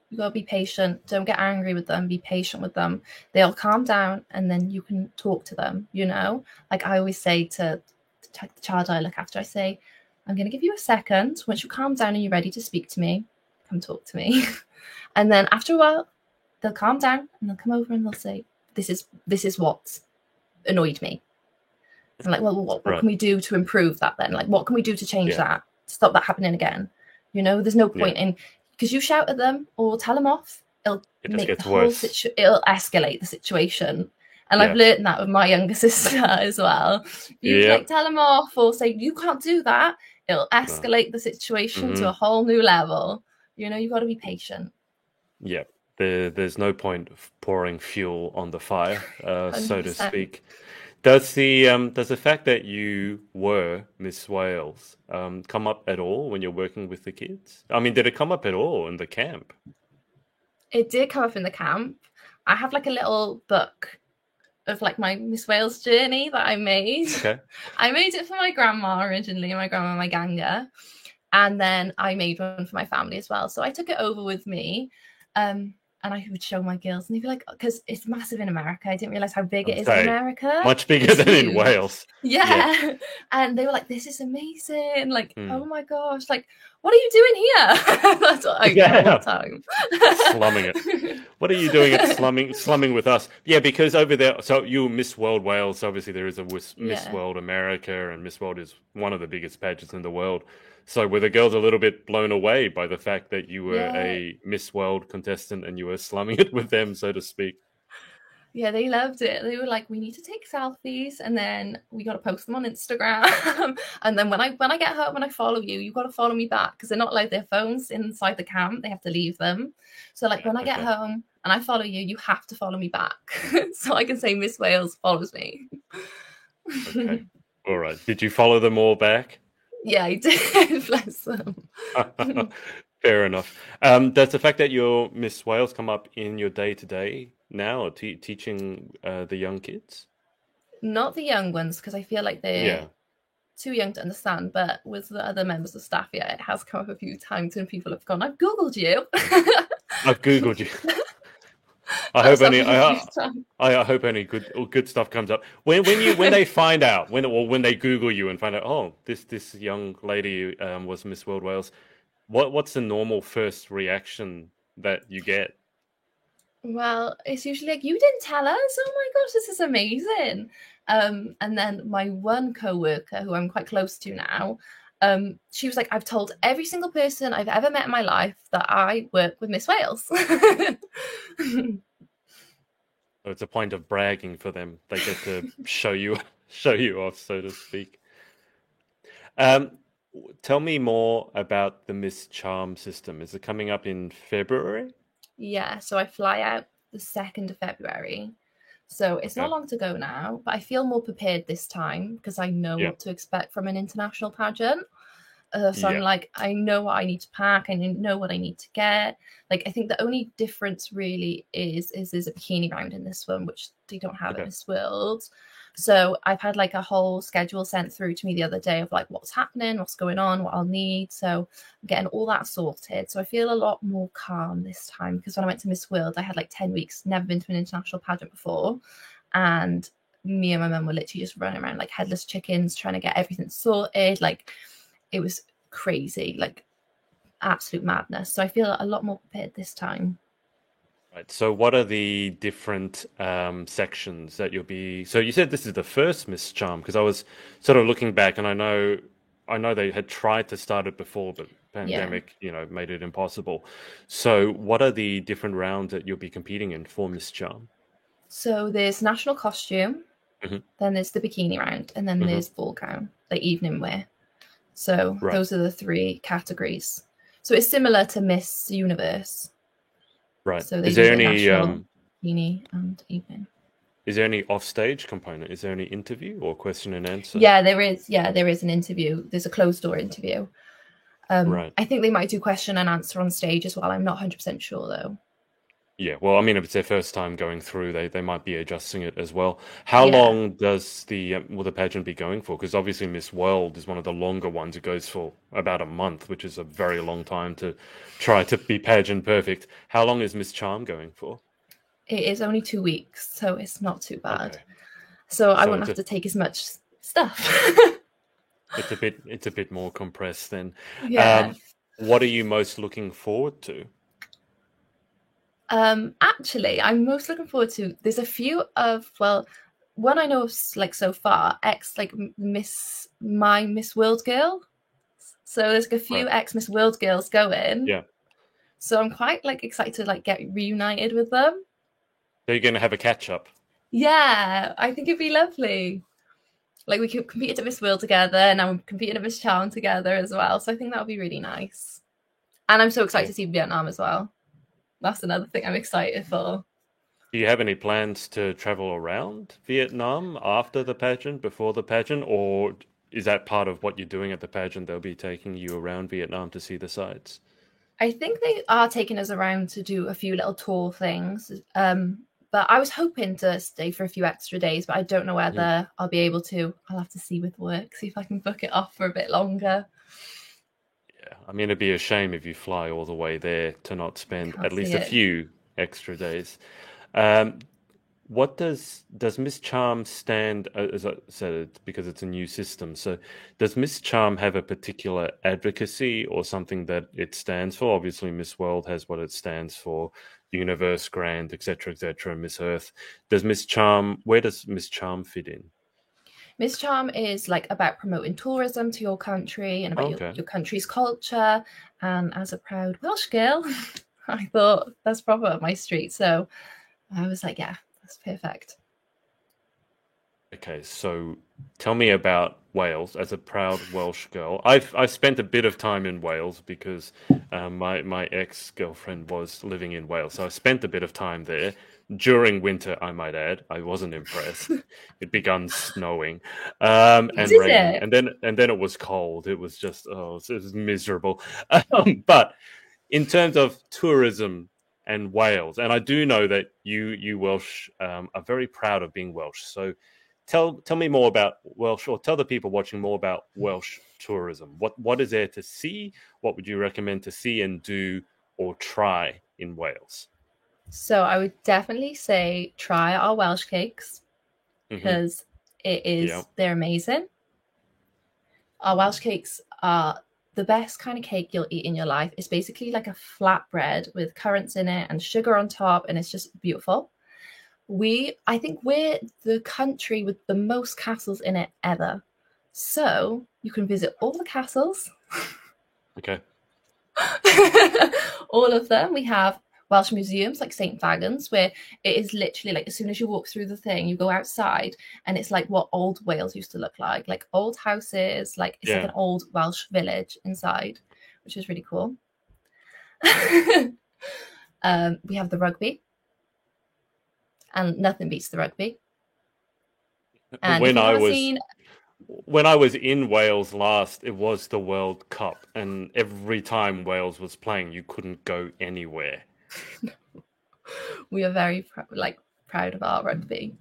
You gotta be patient. Don't get angry with them. Be patient with them. They'll calm down, and then you can talk to them. Like I always say to the child I look after, I say, "I'm gonna give you a second. Once you calm down and you're ready to speak to me, come talk to me." And then after a while, they'll calm down and they'll come over and they'll say, "This is what annoyed me." I'm like, "Well, what Right. can we do to improve that then? Like, what can we do to change Yeah. that? To stop that happening again?" There's no Yeah. point in, because you shout at them or tell them off, it'll It just make the gets whole worse. it'll escalate the situation. And I've Yeah. learned that with my younger sister as well. You Yeah. like tell them off or say you can't do that, it'll No. escalate the situation to Hmm. a whole new level. You've got to be patient. Yeah. There's no point of pouring fuel on the fire, so to 100%. speak. Does the fact that you were Miss Wales come up at all when you're working with the kids? I mean, did it come up at all in the camp? It did come up in the camp. I have like a little book of like my Miss Wales journey that I made. Okay. I made it for my grandma originally, my grandma, my ganga, and then I made one for my family as well. So I took it over with me, and I would show my girls, and they'd be like, because it's massive in America. I didn't realize how big I it would is in say America. much bigger It's than in huge. Wales. Yeah. Yeah. And they were like, "This is amazing. Like, Hmm. oh my gosh, like, what are you doing here?" That's what I get all the Yeah. time. Slumming it. What are you doing at slumming with us? Yeah, because over there, so you Miss World Wales. Obviously, there is a Miss Yeah. World America, and Miss World is one of the biggest pageants in the world. So were the girls a little bit blown away by the fact that you were Yeah. a Miss World contestant and you were slumming it with them, so to speak? Yeah, they loved it. They were like, we need to take selfies and then we got to post them on Instagram. And then when I get home and I follow you, you got to follow me back because they're not allowed their phones inside the camp. They have to leave them. So like Yeah, when I get okay. home and I follow you, you have to follow me back. So I can say Miss Wales follows me. Okay. All right. Did you follow them all back? Yeah, I did. Bless them. Fair enough. Does the fact that you're Miss Wales come up in your day to day now, or teaching the young kids? Not the young ones because I feel like they're Yeah, too young to understand, but with the other members of staff, yeah, it has come up a few times and people have gone, I've Googled you. I've googled you. I hope That's any happened a few times. I hope any good stuff comes up when they find out when they Google you and find out, oh, this young lady was Miss World Wales. What's the normal first reaction that you get? Well, it's usually like, you didn't tell us. Oh my gosh, this is amazing. And then my one co-worker who I'm quite close to now, she was like, I've told every single person I've ever met in my life that I work with Miss Wales. So it's a point of bragging for them. They get to show you off, so to speak. Um, Tell me more about the Miss Charm system. Is it coming up in February? Yeah, so I fly out the 2nd of February. So it's not Okay. long to go now, but I feel more prepared this time because I know Yeah. what to expect from an international pageant. So I'm Yeah. like, I know what I need to pack. I know what I need to get. Like, I think the only difference really is there's a bikini round in this one, which they don't have at Okay. Miss World. So I've had like a whole schedule sent through to me the other day of like what's happening, what's going on, what I'll need. So I'm getting all that sorted. So I feel a lot more calm this time because when I went to Miss World, I had like 10 weeks, never been to an international pageant before. And me and my mum were literally just running around like headless chickens, trying to get everything sorted. Like, it was crazy, like absolute madness. So I feel a lot more prepared this time. Right. So what are the different sections that you'll be? So you said this is the first Miss Charm because I was sort of looking back, and I know they had tried to start it before, but Yeah. pandemic, made it impossible. So what are the different rounds that you'll be competing in for Miss Charm? So there's national costume, Hmm. then there's the bikini round, and then Hmm. there's ball gown, like evening wear. So Right. those are the three categories. So it's similar to Miss Universe. Right. So they do the national, bikini, and evening. is there any offstage component? Is there any interview or question and answer? Yeah, there is. Yeah, there is an interview. There's a closed door interview. Right. I think they might do question and answer on stage as well. I'm not 100% sure though. Yeah, well, I mean, if it's their first time going through, they might be adjusting it as well. How Yeah. long does will the pageant be going for? Because obviously Miss World is one of the longer ones. It goes for about a month, which is a very long time to try to be pageant perfect. How long is Miss Charm going for? It is only 2 weeks, so it's not too bad. Okay, So I so won't it's have to take as much stuff. it's a bit more compressed then. Yeah. What are you most looking forward to? Actually, I'm most looking forward to. There's a few of, well, one I know of, like so far, ex like Miss World girl. So there's like a few Right. ex Miss World girls going. Yeah. So I'm quite like excited to like get reunited with them. So you're going to have a catch up. Yeah, I think it'd be lovely. Like, we could compete at Miss World together, and now we're competing at Miss Charm together as well. So I think that would be really nice. And I'm so excited to see Vietnam as well. That's another thing I'm excited for. Do you have any plans to travel around Vietnam after the pageant, before the pageant, or is that part of what you're doing at the pageant? They'll be taking you around Vietnam to see the sights. I think they are taking us around to do a few little tour things. But I was hoping to stay for a few extra days, but I don't know whether I'll be able to. I'll have to see with work, see if I can book it off for a bit longer. Yeah, I mean, it'd be a shame if you fly all the way there to not spend Can't at see least a it. few extra days. Um, what does Miss Charm stand, as I said, it's because it's a new system. So does Miss Charm have a particular advocacy or something that it stands for? Obviously, Miss World has what it stands for, Universe, Grand, etc., Miss Earth. Where does Miss Charm fit in? Miss Charm is like about promoting tourism to your country and about Okay. your country's culture. And as a proud Welsh girl, I thought that's proper up my street. So I was like, yeah, That's perfect. Okay, so tell me about Wales as a proud Welsh girl. I've spent a bit of time in Wales because my ex-girlfriend was living in Wales, so I spent a bit of time there during winter. I might add, I wasn't impressed. It began snowing and Did raining, it? and then it was cold. It was just it was miserable. But in terms of tourism and Wales, and I do know that you Welsh are very proud of being Welsh. So tell me more about Welsh, or tell the people watching more about Welsh tourism. What is there to see? What would you recommend to see and do or try in Wales? So I would definitely say try our Welsh cakes Hmm. because Yeah. they're amazing. Our Welsh cakes are the best kind of cake you'll eat in your life. It's basically like a flatbread with currants in it and sugar on top, and it's just beautiful. I think we're the country with the most castles in it ever. So you can visit all the castles, Okay. all of them. We have Welsh museums like St. Fagans, where it is literally like as soon as you walk through the thing, you go outside and it's like what old Wales used to look like old houses, like it's like Yeah. an old Welsh village inside, which is really cool. We have the rugby, and nothing beats the rugby. And if When you I haven't was seen, when I was in Wales last, it was the World Cup, and every time Wales was playing, you couldn't go anywhere. we are very proud of our rugby.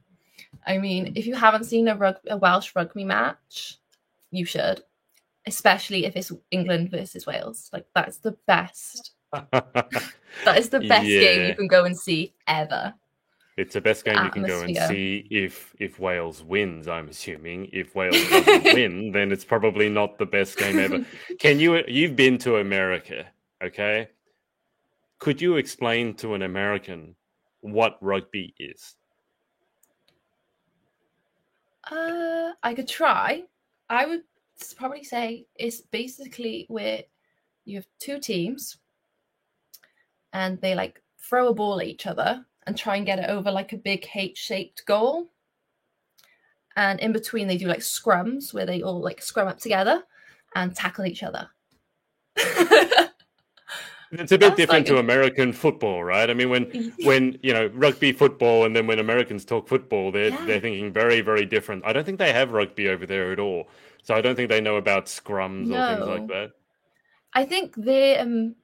I mean, if you haven't seen a Welsh rugby match, you should, especially if it's England versus Wales. Like that's the best. That is the best game you Yeah. can go and see ever. It's the best The game you can go and atmosphere. see if Wales wins, I'm assuming. If Wales doesn't win, then it's probably not the best game ever. You've been to America, okay? Could you explain to an American what rugby is? I could try. I would probably say it's basically where you have two teams and they like throw a ball at each other and try and get it over like a big H-shaped goal. And in between, they do like scrums where they all like scrum up together and tackle each other. It's a bit That's different like to American football, right? I mean, when rugby football, and then when Americans talk football, they're yeah. they're thinking very, very different. I don't think they have rugby over there at all, so I don't think they know about scrums or things like No, that. I think the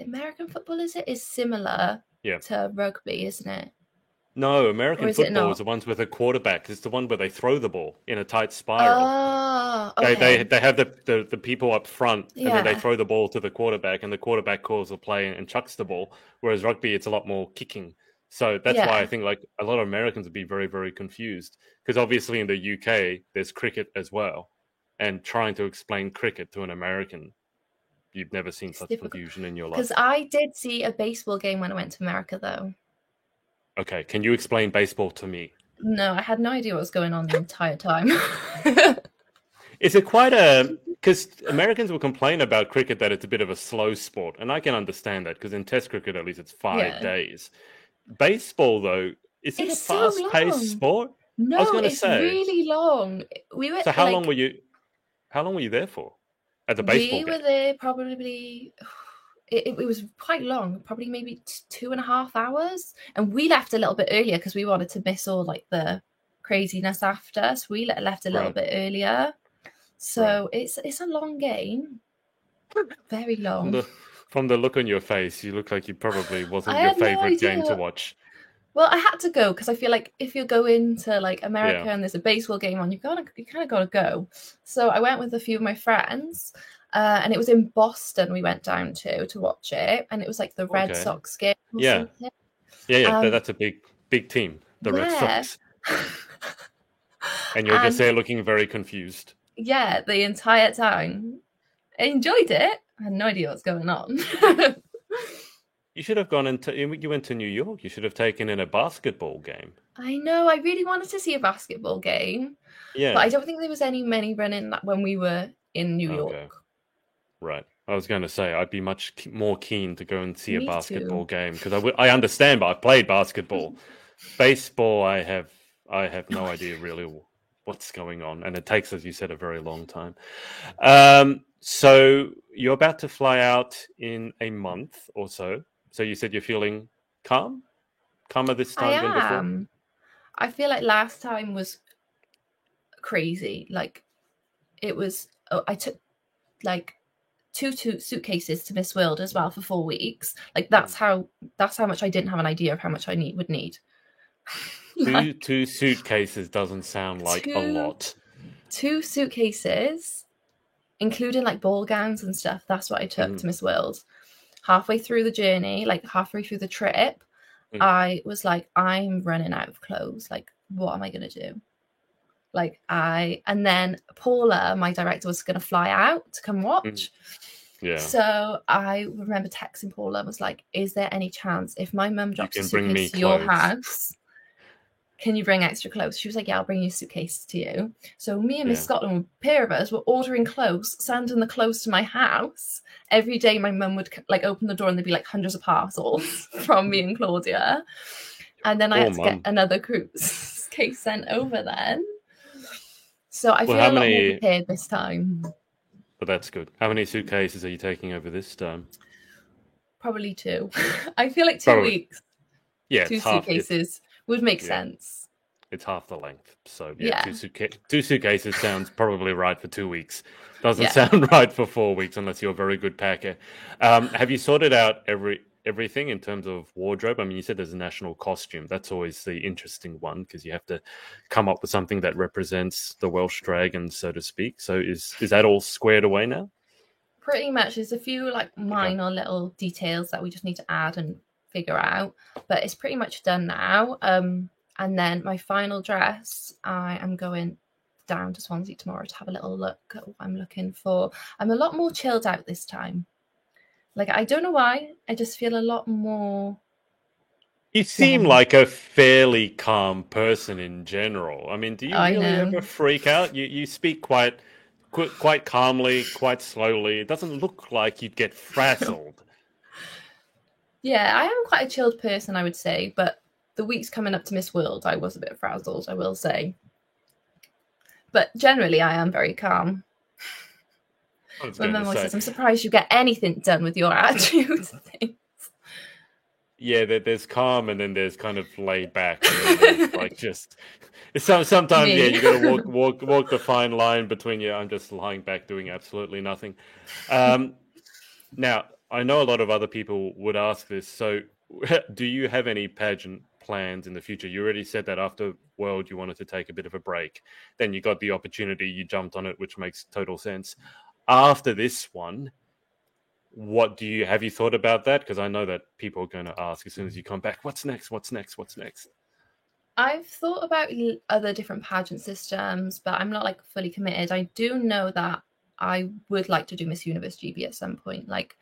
American football is similar Yeah. to rugby, isn't it? No, Or American is it football is not? the ones with a quarterback. It's the one where they throw the ball in a tight spiral. Oh, They okay. they have the people up front, and then they Yeah, throw the ball to the quarterback, and the quarterback calls the play and chucks the ball. Whereas rugby, it's a lot more kicking. So that's why I yeah. think like a lot of Americans would be very, very confused, because obviously in the UK there's cricket as well, and trying to explain cricket to an American, you've never seen It's such difficult confusion in your because life. I did see a baseball game when I went to America, though. Okay, can you explain baseball to me? No, I had no idea what was going on the entire time. Is it quite a because Americans will complain about cricket that it's a bit of a slow sport, and I can understand that because in Test cricket at least it's 5 days. Baseball though, is it a It's so fast-paced long. sport? I was No, going to it's say. really long. We were So how long like were you? How long were you there for at the baseball we game? were there probably it was quite long, probably maybe 2.5 hours. And we left a little bit earlier because we wanted to miss all like the craziness after. So we left a little Right, bit earlier. right. So it's a long game, very From long. the look on your face, you look like you probably I wasn't your had no favorite game to idea. watch. Well, I had to go because I feel like if you're going to like Yeah. America and there's a baseball game on, you kind of got to go. So I went with a few of my friends, and it was in Boston. We went down to watch it, and it was like the Red Okay. Sox game or Yeah. something. Yeah. Yeah. Um, That's a big team, the Red yeah, Sox, and you're just and there looking very confused. yeah, the entire time I enjoyed it. I had no idea what's going on. You should have gone into. You went to New York. You should have taken in a basketball game. I know. I really wanted to see a basketball game, but I Yeah. don't think there was many running that when we were in New York. Okay. Right. I was going to say I'd be much more keen to go and see a Me basketball too. game because I understand, but I played basketball. Baseball, I have no idea really what's going on, and it takes, as you said, a very long time. So you're about to fly out in a month or so. So you said you're feeling calmer this I time than before. am. I feel like last time was crazy. Like it was. Oh, I took like two suitcases to Miss World as well for 4 weeks. Like that's how much I didn't have an idea of how much I would need. Like Two suitcases doesn't sound like a two lot. two suitcases, including like ball gowns and stuff. That's what I took to Miss World. Halfway through the journey, like halfway through the trip, I was like, I'm running out of clothes. Like, what am I gonna do? And then Paula, my director, was gonna fly out to come watch. Yeah. So I remember texting Paula and was like, is there any chance if my mum drops a can bring me suitcase to your clothes. house, can you bring extra clothes? She was like, yeah, I'll bring you a suitcase to you. So me and Miss Scotland, a pair of us, were ordering clothes, sending the clothes to my house. Every day my mum would like open the door and there'd be like hundreds of parcels from me and Claudia. And then I had to get another cruise case sent over then. So I feel a lot more prepared this time. But that's good. How many suitcases are you taking over this time? Probably 2. I feel like 2 weeks. Yeah, 2 suitcases would make sense. It's half the length. So yeah. Two suitcases sounds probably right for 2 weeks. Doesn't sound right for 4 weeks unless you're a very good packer. Have you sorted out everything in terms of wardrobe? I mean, you said there's a national costume. That's always the interesting one because you have to come up with something that represents the Welsh dragon, so to speak. So is that all squared away now? Pretty much. There's a few like minor little details that we just need to add and figure out, but it's pretty much done now. And then my final dress, I am going down to Swansea tomorrow to have a little look at what I'm looking for. I'm a lot more chilled out this time. Like, I don't know why. I just feel a lot more. You seem like a fairly calm person in general. I mean, do you really ever freak out? You speak quite calmly, quite slowly. It doesn't look like you'd get frazzled. Yeah, I am quite a chilled person, I would say, but the weeks coming up to Miss World, I was a bit frazzled, I will say. But generally, I am very calm. My mum always says, I'm surprised you get anything done with your attitude. Yeah, there's calm and then there's kind of laid back. Like just sometimes, you got to walk the fine line between I'm just lying back doing absolutely nothing. Now, I know a lot of other people would ask this. So, do you have any pageant plans in the future? You already said that after World, you wanted to take a bit of a break. Then you got the opportunity, you jumped on it, which makes total sense. After this one, what have you thought about that? Because I know that people are going to ask as soon as you come back, what's next? I've thought about other different pageant systems, but I'm not like fully committed. I do know that I would like to do Miss Universe GB at some point. Like,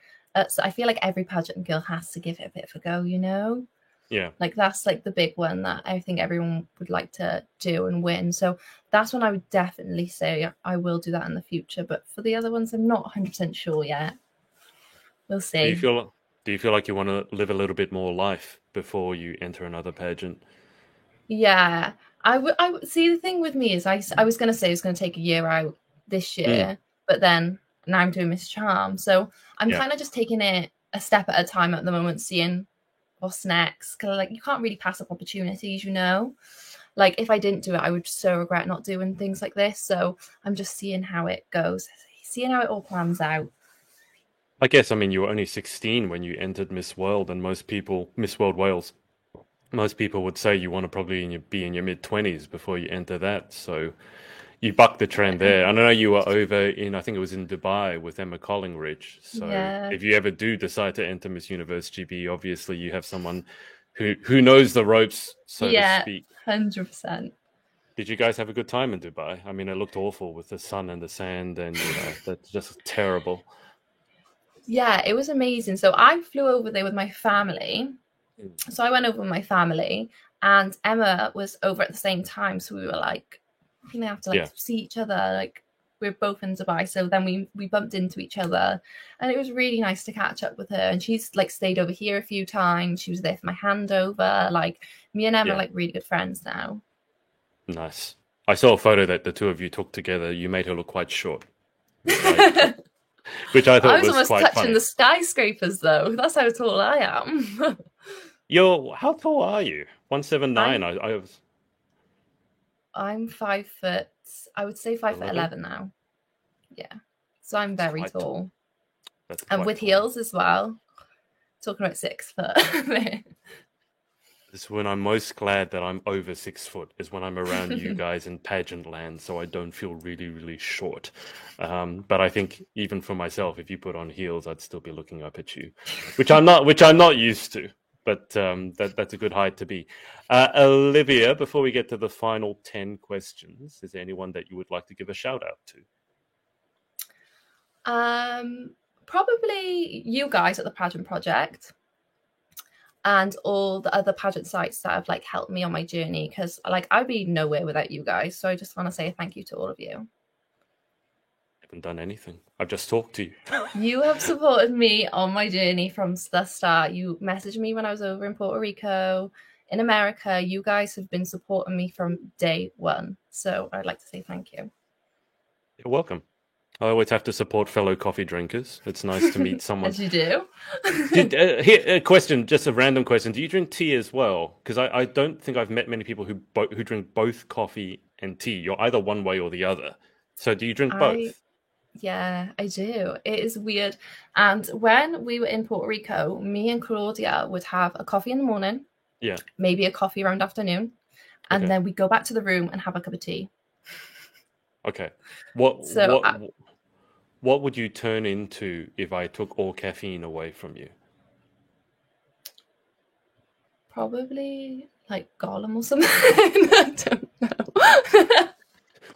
so I feel like every pageant girl has to give it a bit of a go, you know? Yeah. Like, that's like the big one that I think everyone would like to do and win. So that's when I would definitely say I will do that in the future. But for the other ones, I'm not 100% sure yet. We'll see. Do you feel like you want to live a little bit more life before you enter another pageant? Yeah, I would see. The thing with me is I was going to say I was going to take a year out this year, but then now I'm doing Miss Charm. So I'm kind of just taking it a step at a time at the moment, seeing what's next. Because like, you can't really pass up opportunities, you know? Like, if I didn't do it, I would so regret not doing things like this. So I'm just seeing how it goes, seeing how it all plans out. I guess, I mean, you were only 16 when you entered Miss World, and Miss World Wales, most people would say you want to probably be in your mid-20s before you enter that. So you bucked the trend there. I know you were over I think it was in Dubai with Emma Collingridge. So if you ever do decide to enter Miss Universe GB, obviously you have someone who knows the ropes, so to speak. 100%. Did you guys have a good time in Dubai? I mean, it looked awful with the sun and the sand, and that's just terrible. Yeah, it was amazing. So I flew over there with my family. So I went over with my family, and Emma was over at the same time. So we were like, we have to see each other. Like, we're both in Dubai, so then we bumped into each other, and it was really nice to catch up with her. And she's like stayed over here a few times. She was there for my handover. Like me and Em are like really good friends now. Nice. I saw a photo that the two of you took together. You made her look quite short, which I thought I was was almost quite touching funny. the skyscrapers, though. That's how tall I am. How tall are you? 179. I'm 5 foot. I would say 5'11" now. Yeah, so I'm very tall. And with heels as well. Talking about 6 foot. This is when I'm most glad that I'm over 6 foot, is when I'm around you guys in pageant land, so I don't feel really, really short. But I think even for myself, if you put on heels, I'd still be looking up at you, which I'm not used to. But that's a good height to be. Olivia, before we get to the final 10 questions, is there anyone that you would like to give a shout out to? Probably you guys at the Pageant Project and all the other pageant sites that have like helped me on my journey, because like I'd be nowhere without you guys. So I just want to say thank you to all of you. I haven't done anything. I've just talked to you. You have supported me on my journey from the start. You messaged me when I was over in Puerto Rico, in America. You guys have been supporting me from day one. So I'd like to say thank you. You're welcome. I always have to support fellow coffee drinkers. It's nice to meet someone. As you do. Here, a question, just a random question. Do you drink tea as well? Because I don't think I've met many people who drink both coffee and tea. You're either one way or the other. So do you drink both? Yeah, I do. It is weird. And when we were in Puerto Rico, me and Claudia would have a coffee in the morning. Yeah. Maybe a coffee around afternoon. And then we'd go back to the room and have a cup of tea. Okay. What would you turn into if I took all caffeine away from you? Probably like Gollum or something. I don't know.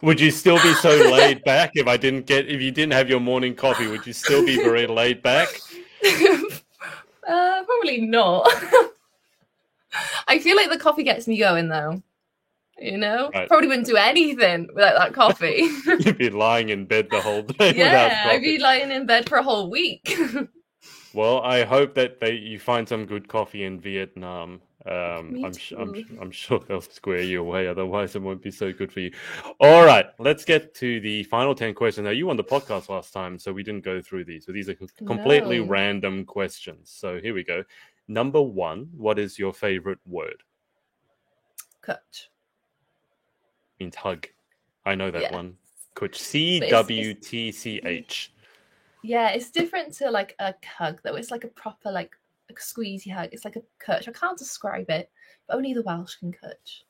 Would you still be so laid back if you didn't have your morning coffee? Would you still be very laid back? Probably not. I feel like the coffee gets me going though. You know, right. Probably wouldn't do anything without that coffee. You'd be lying in bed the whole day. Yeah, I'd be lying in bed for a whole week. Well, I hope that you find some good coffee in Vietnam. I'm sure they'll square you away. Otherwise, it won't be so good for you. All right, let's get to the final 10 questions. Now, you were on the podcast last time, so we didn't go through these. So these are completely random questions. So here we go. Number 1, what is your favorite word? Kutch. Means hug. I know that one. Kutch. CWTCH. Yeah, it's different to like a hug though. It's like a proper like a squeezy hug. It's like a kutch. I can't describe it, but only the Welsh can kutch.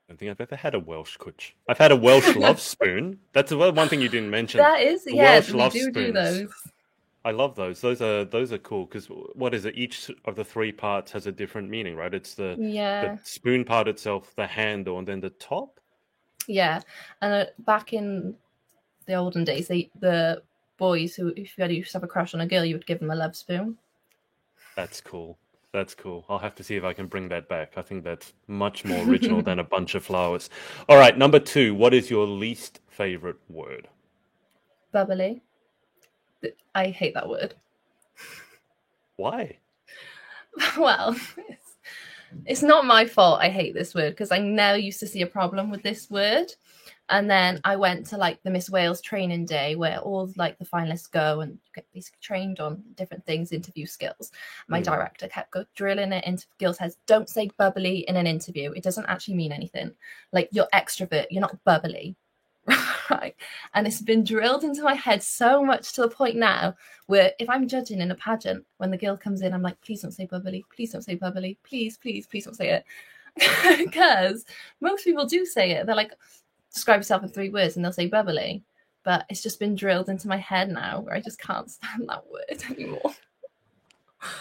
I don't think I've ever had a Welsh kutch. I've had a Welsh love spoon. That's one thing you didn't mention. That is, yes, we do those. I love those. Those are cool because what is it? Each of the 3 parts has a different meaning, right? It's the spoon part itself, the handle, and then the top. Yeah, and back in the olden days, the boys who, if you used to have a crush on a girl, you would give them a love spoon. That's cool. That's cool. I'll have to see if I can bring that back. I think that's much more original than a bunch of flowers. All right, number 2. What is your least favorite word? Bubbly. I hate that word. Why? Well, it's not my fault I hate this word because I never used to see a problem with this word. And then I went to like the Miss Wales training day where all like the finalists go and get basically trained on different things, interview skills. My director kept drilling it into girls' heads. Don't say bubbly in an interview. It doesn't actually mean anything. Like you're extrovert, you're not bubbly. Right. And it's been drilled into my head so much to the point now where if I'm judging in a pageant, when the girl comes in, I'm like, please don't say bubbly. Please don't say bubbly. Please, please, please don't say it. Because most people do say it. They're like, describe yourself in 3 words and they'll say bubbly. But it's just been drilled into my head now where I just can't stand that word anymore.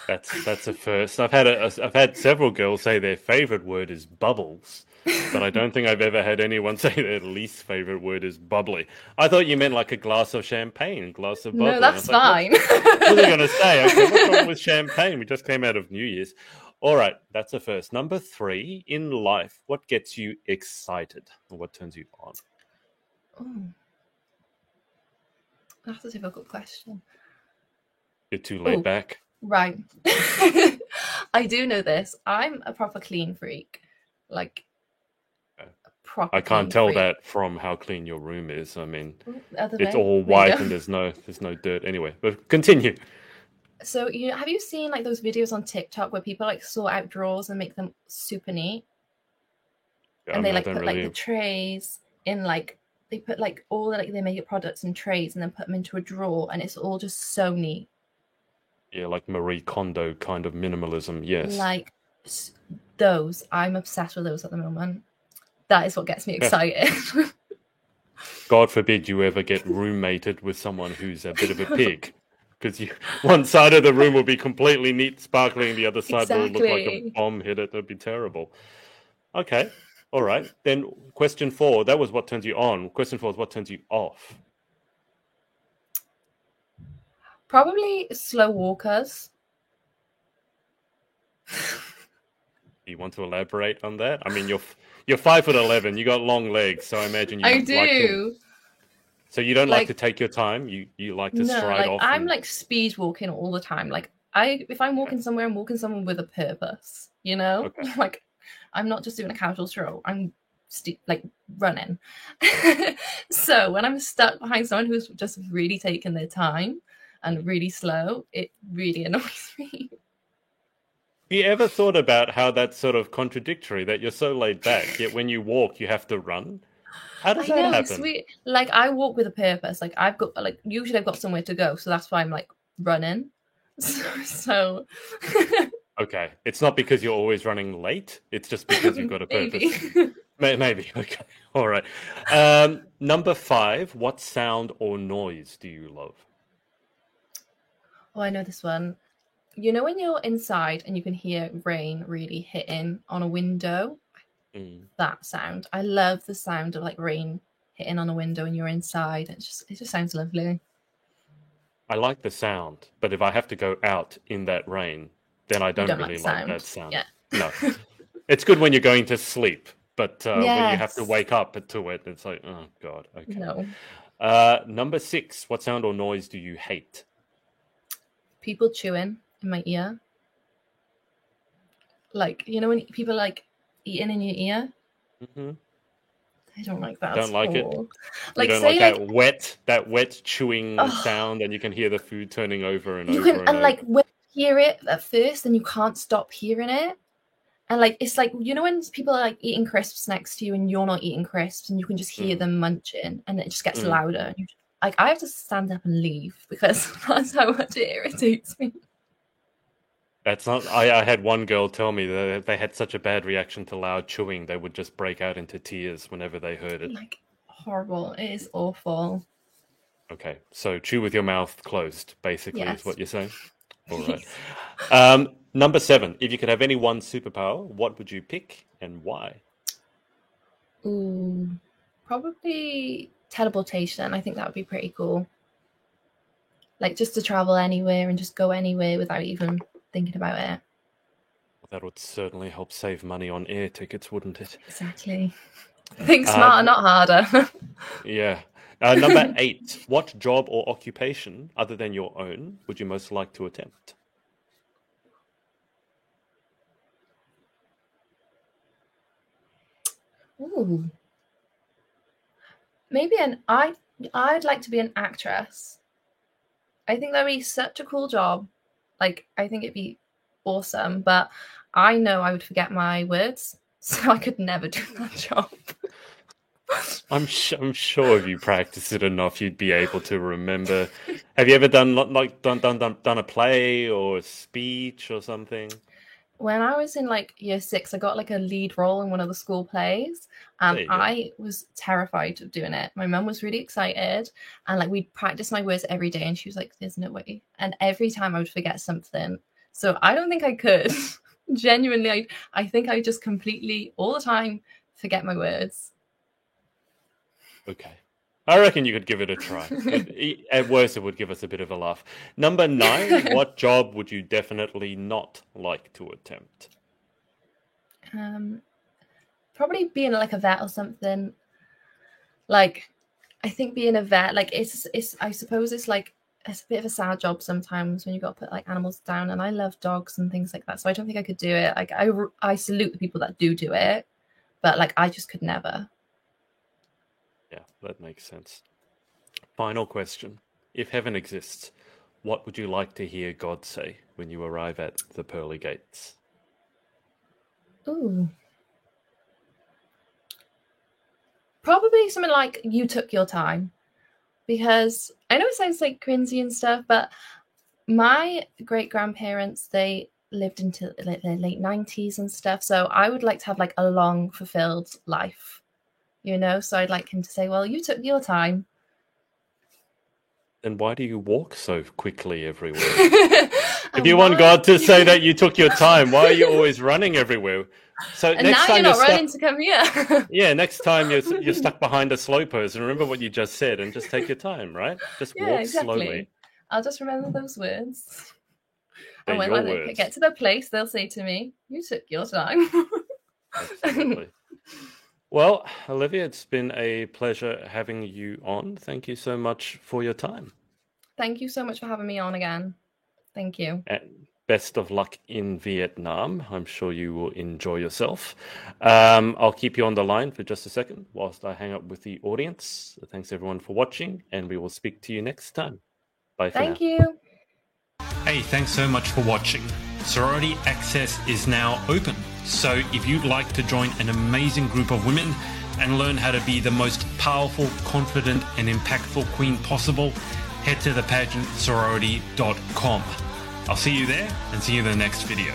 That's a first. I've had several girls say their favorite word is bubbles, but I don't think I've ever had anyone say their least favorite word is bubbly. I thought you meant like a glass of champagne, a glass of bubbly. No, that's fine. What are they going to say? Okay, what's wrong with champagne? We just came out of New Year's. All right, that's a first. Number 3, in life, what gets you excited or what turns you on? That's a difficult question. You're too laid back. Right. I do know this. I'm a proper clean freak. Like, proper I can't clean tell freak. that from how clean your room is. I mean, Other it's way. all There you white go. and there's no dirt anyway. But continue. So, have you seen like those videos on TikTok where people like sort out drawers and make them super neat? And they I like don't put like the really. trays in like they put like all the like they make it products in trays and then put them into a drawer, and it's all just so neat. Yeah, like Marie Kondo kind of minimalism. Yes. Like those, I'm obsessed with those at the moment. That is what gets me excited. God forbid you ever get roommated with someone who's a bit of a pig, because one side of the room will be completely neat, sparkling, the other side will look like a bomb hit it. That'd be terrible. Okay, all right. Then question 4. That was what turns you on. Question 4 is what turns you off. Probably slow walkers. Do you want to elaborate on that? I mean, you're 5'11". You got long legs, so I imagine you I like to. do. So you don't like to take your time. You like to stride off. I'm like speed walking all the time. Like if I'm walking somewhere, I'm walking somewhere with a purpose. You know, Okay. like I'm not just doing a casual stroll. I'm like running. So when I'm stuck behind someone who's just really taking their time and really slow, it really annoys me. Have you ever thought about how that's sort of contradictory, that you're so laid back, yet when you walk, you have to run? How does that happen? Sweet. Like I walk with a purpose. Like I've got like usually I've got somewhere to go, so that's why I'm like running. So Okay, it's not because you're always running late. It's just because you've got a purpose. Maybe. Okay. All right. Number 5. What sound or noise do you love? Oh, I know this one. You know when you're inside and you can hear rain really hitting on a window? That sound. I love the sound of like rain hitting on a window and you're inside. It just sounds lovely. I like the sound, but if I have to go out in that rain, then I don't really like that sound. Yeah. No. It's good when you're going to sleep, but when you have to Yes. wake up to it, it's like, oh God. Okay. No. Number 6. What sound or noise do you hate? People chewing in my ear. Like, you know when people like eating in your ear? Mm-hmm. I don't like that. Don't like it. Like, you don't say like that wet chewing sound, and you can hear the food turning over and you over can, and over. like when you hear it at first, and you can't stop hearing it. And like it's like, you know when people are like eating crisps next to you and you're not eating crisps and you can just hear them munching and it just gets louder. And like I have to stand up and leave because that's how much it irritates me. That's not. I had one girl tell me that they had such a bad reaction to loud chewing, they would just break out into tears whenever they heard it. Like horrible. It is awful. Okay, so chew with your mouth closed, basically, Yes. is what you're saying. All right. Number 7. If you could have any one superpower, what would you pick and why? Ooh, probably teleportation. I think that would be pretty cool. Like just to travel anywhere and just go anywhere without even thinking about it. That would certainly help save money on air tickets, wouldn't it? Exactly. Think smarter, not harder. Yeah. Number 8. What job or occupation, other than your own, would you most like to attempt? Ooh. Maybe I'd like to be an actress. I think that'd be such a cool job. Like I think it'd be awesome, but I know I would forget my words, so I could never do that job. I'm sure if you practice it enough, you'd be able to remember. Have you ever done a play or a speech or something? When I was in like year 6, I got like a lead role in one of the school plays, and I was terrified of doing it. My mum was really excited, and like we'd practice my words every day, and she was like, "There's no way." And every time I would forget something, so I don't think I could. Genuinely, I think I just completely all the time forget my words. Okay. I reckon you could give it a try. At worst, it would give us a bit of a laugh. Number 9, what job would you definitely not like to attempt? Probably being like a vet or something. Like, I think being a vet, like it's I suppose it's like it's a bit of a sad job sometimes when you got to put like animals down, and I love dogs and things like that, so I don't think I could do it. Like I salute the people that do it, but like I just could never. Yeah, that makes sense. Final question. If heaven exists, what would you like to hear God say when you arrive at the pearly gates? Ooh. Probably something like, you took your time. Because I know it sounds like cringy and stuff, but my great-grandparents, they lived into the late 90s and stuff. So I would like to have like a long, fulfilled life, you know? So I'd like him to say, well, you took your time. Then why do you walk so quickly everywhere? If you want God to say that you took your time, why are you always running everywhere? So and next now time you're not running to come here. Yeah, next time you're stuck behind a slow person, remember what you just said and just take your time, right? Just walk slowly. I'll just remember those words. They're and when I get to the place, they'll say to me, you took your time. Absolutely. Well, Olivia, it's been a pleasure having you on. Thank you so much for your time. Thank you so much for having me on again. Thank you. And best of luck in Vietnam. I'm sure you will enjoy yourself. I'll keep you on the line for just a second whilst I hang up with the audience. Thanks everyone for watching, and we will speak to you next time. Bye for now. Thank you. Hey, thanks so much for watching. Sorority Access is now open. So if you'd like to join an amazing group of women and learn how to be the most powerful, confident, and impactful queen possible, head to thepageantsorority.com. I'll see you there and see you in the next video.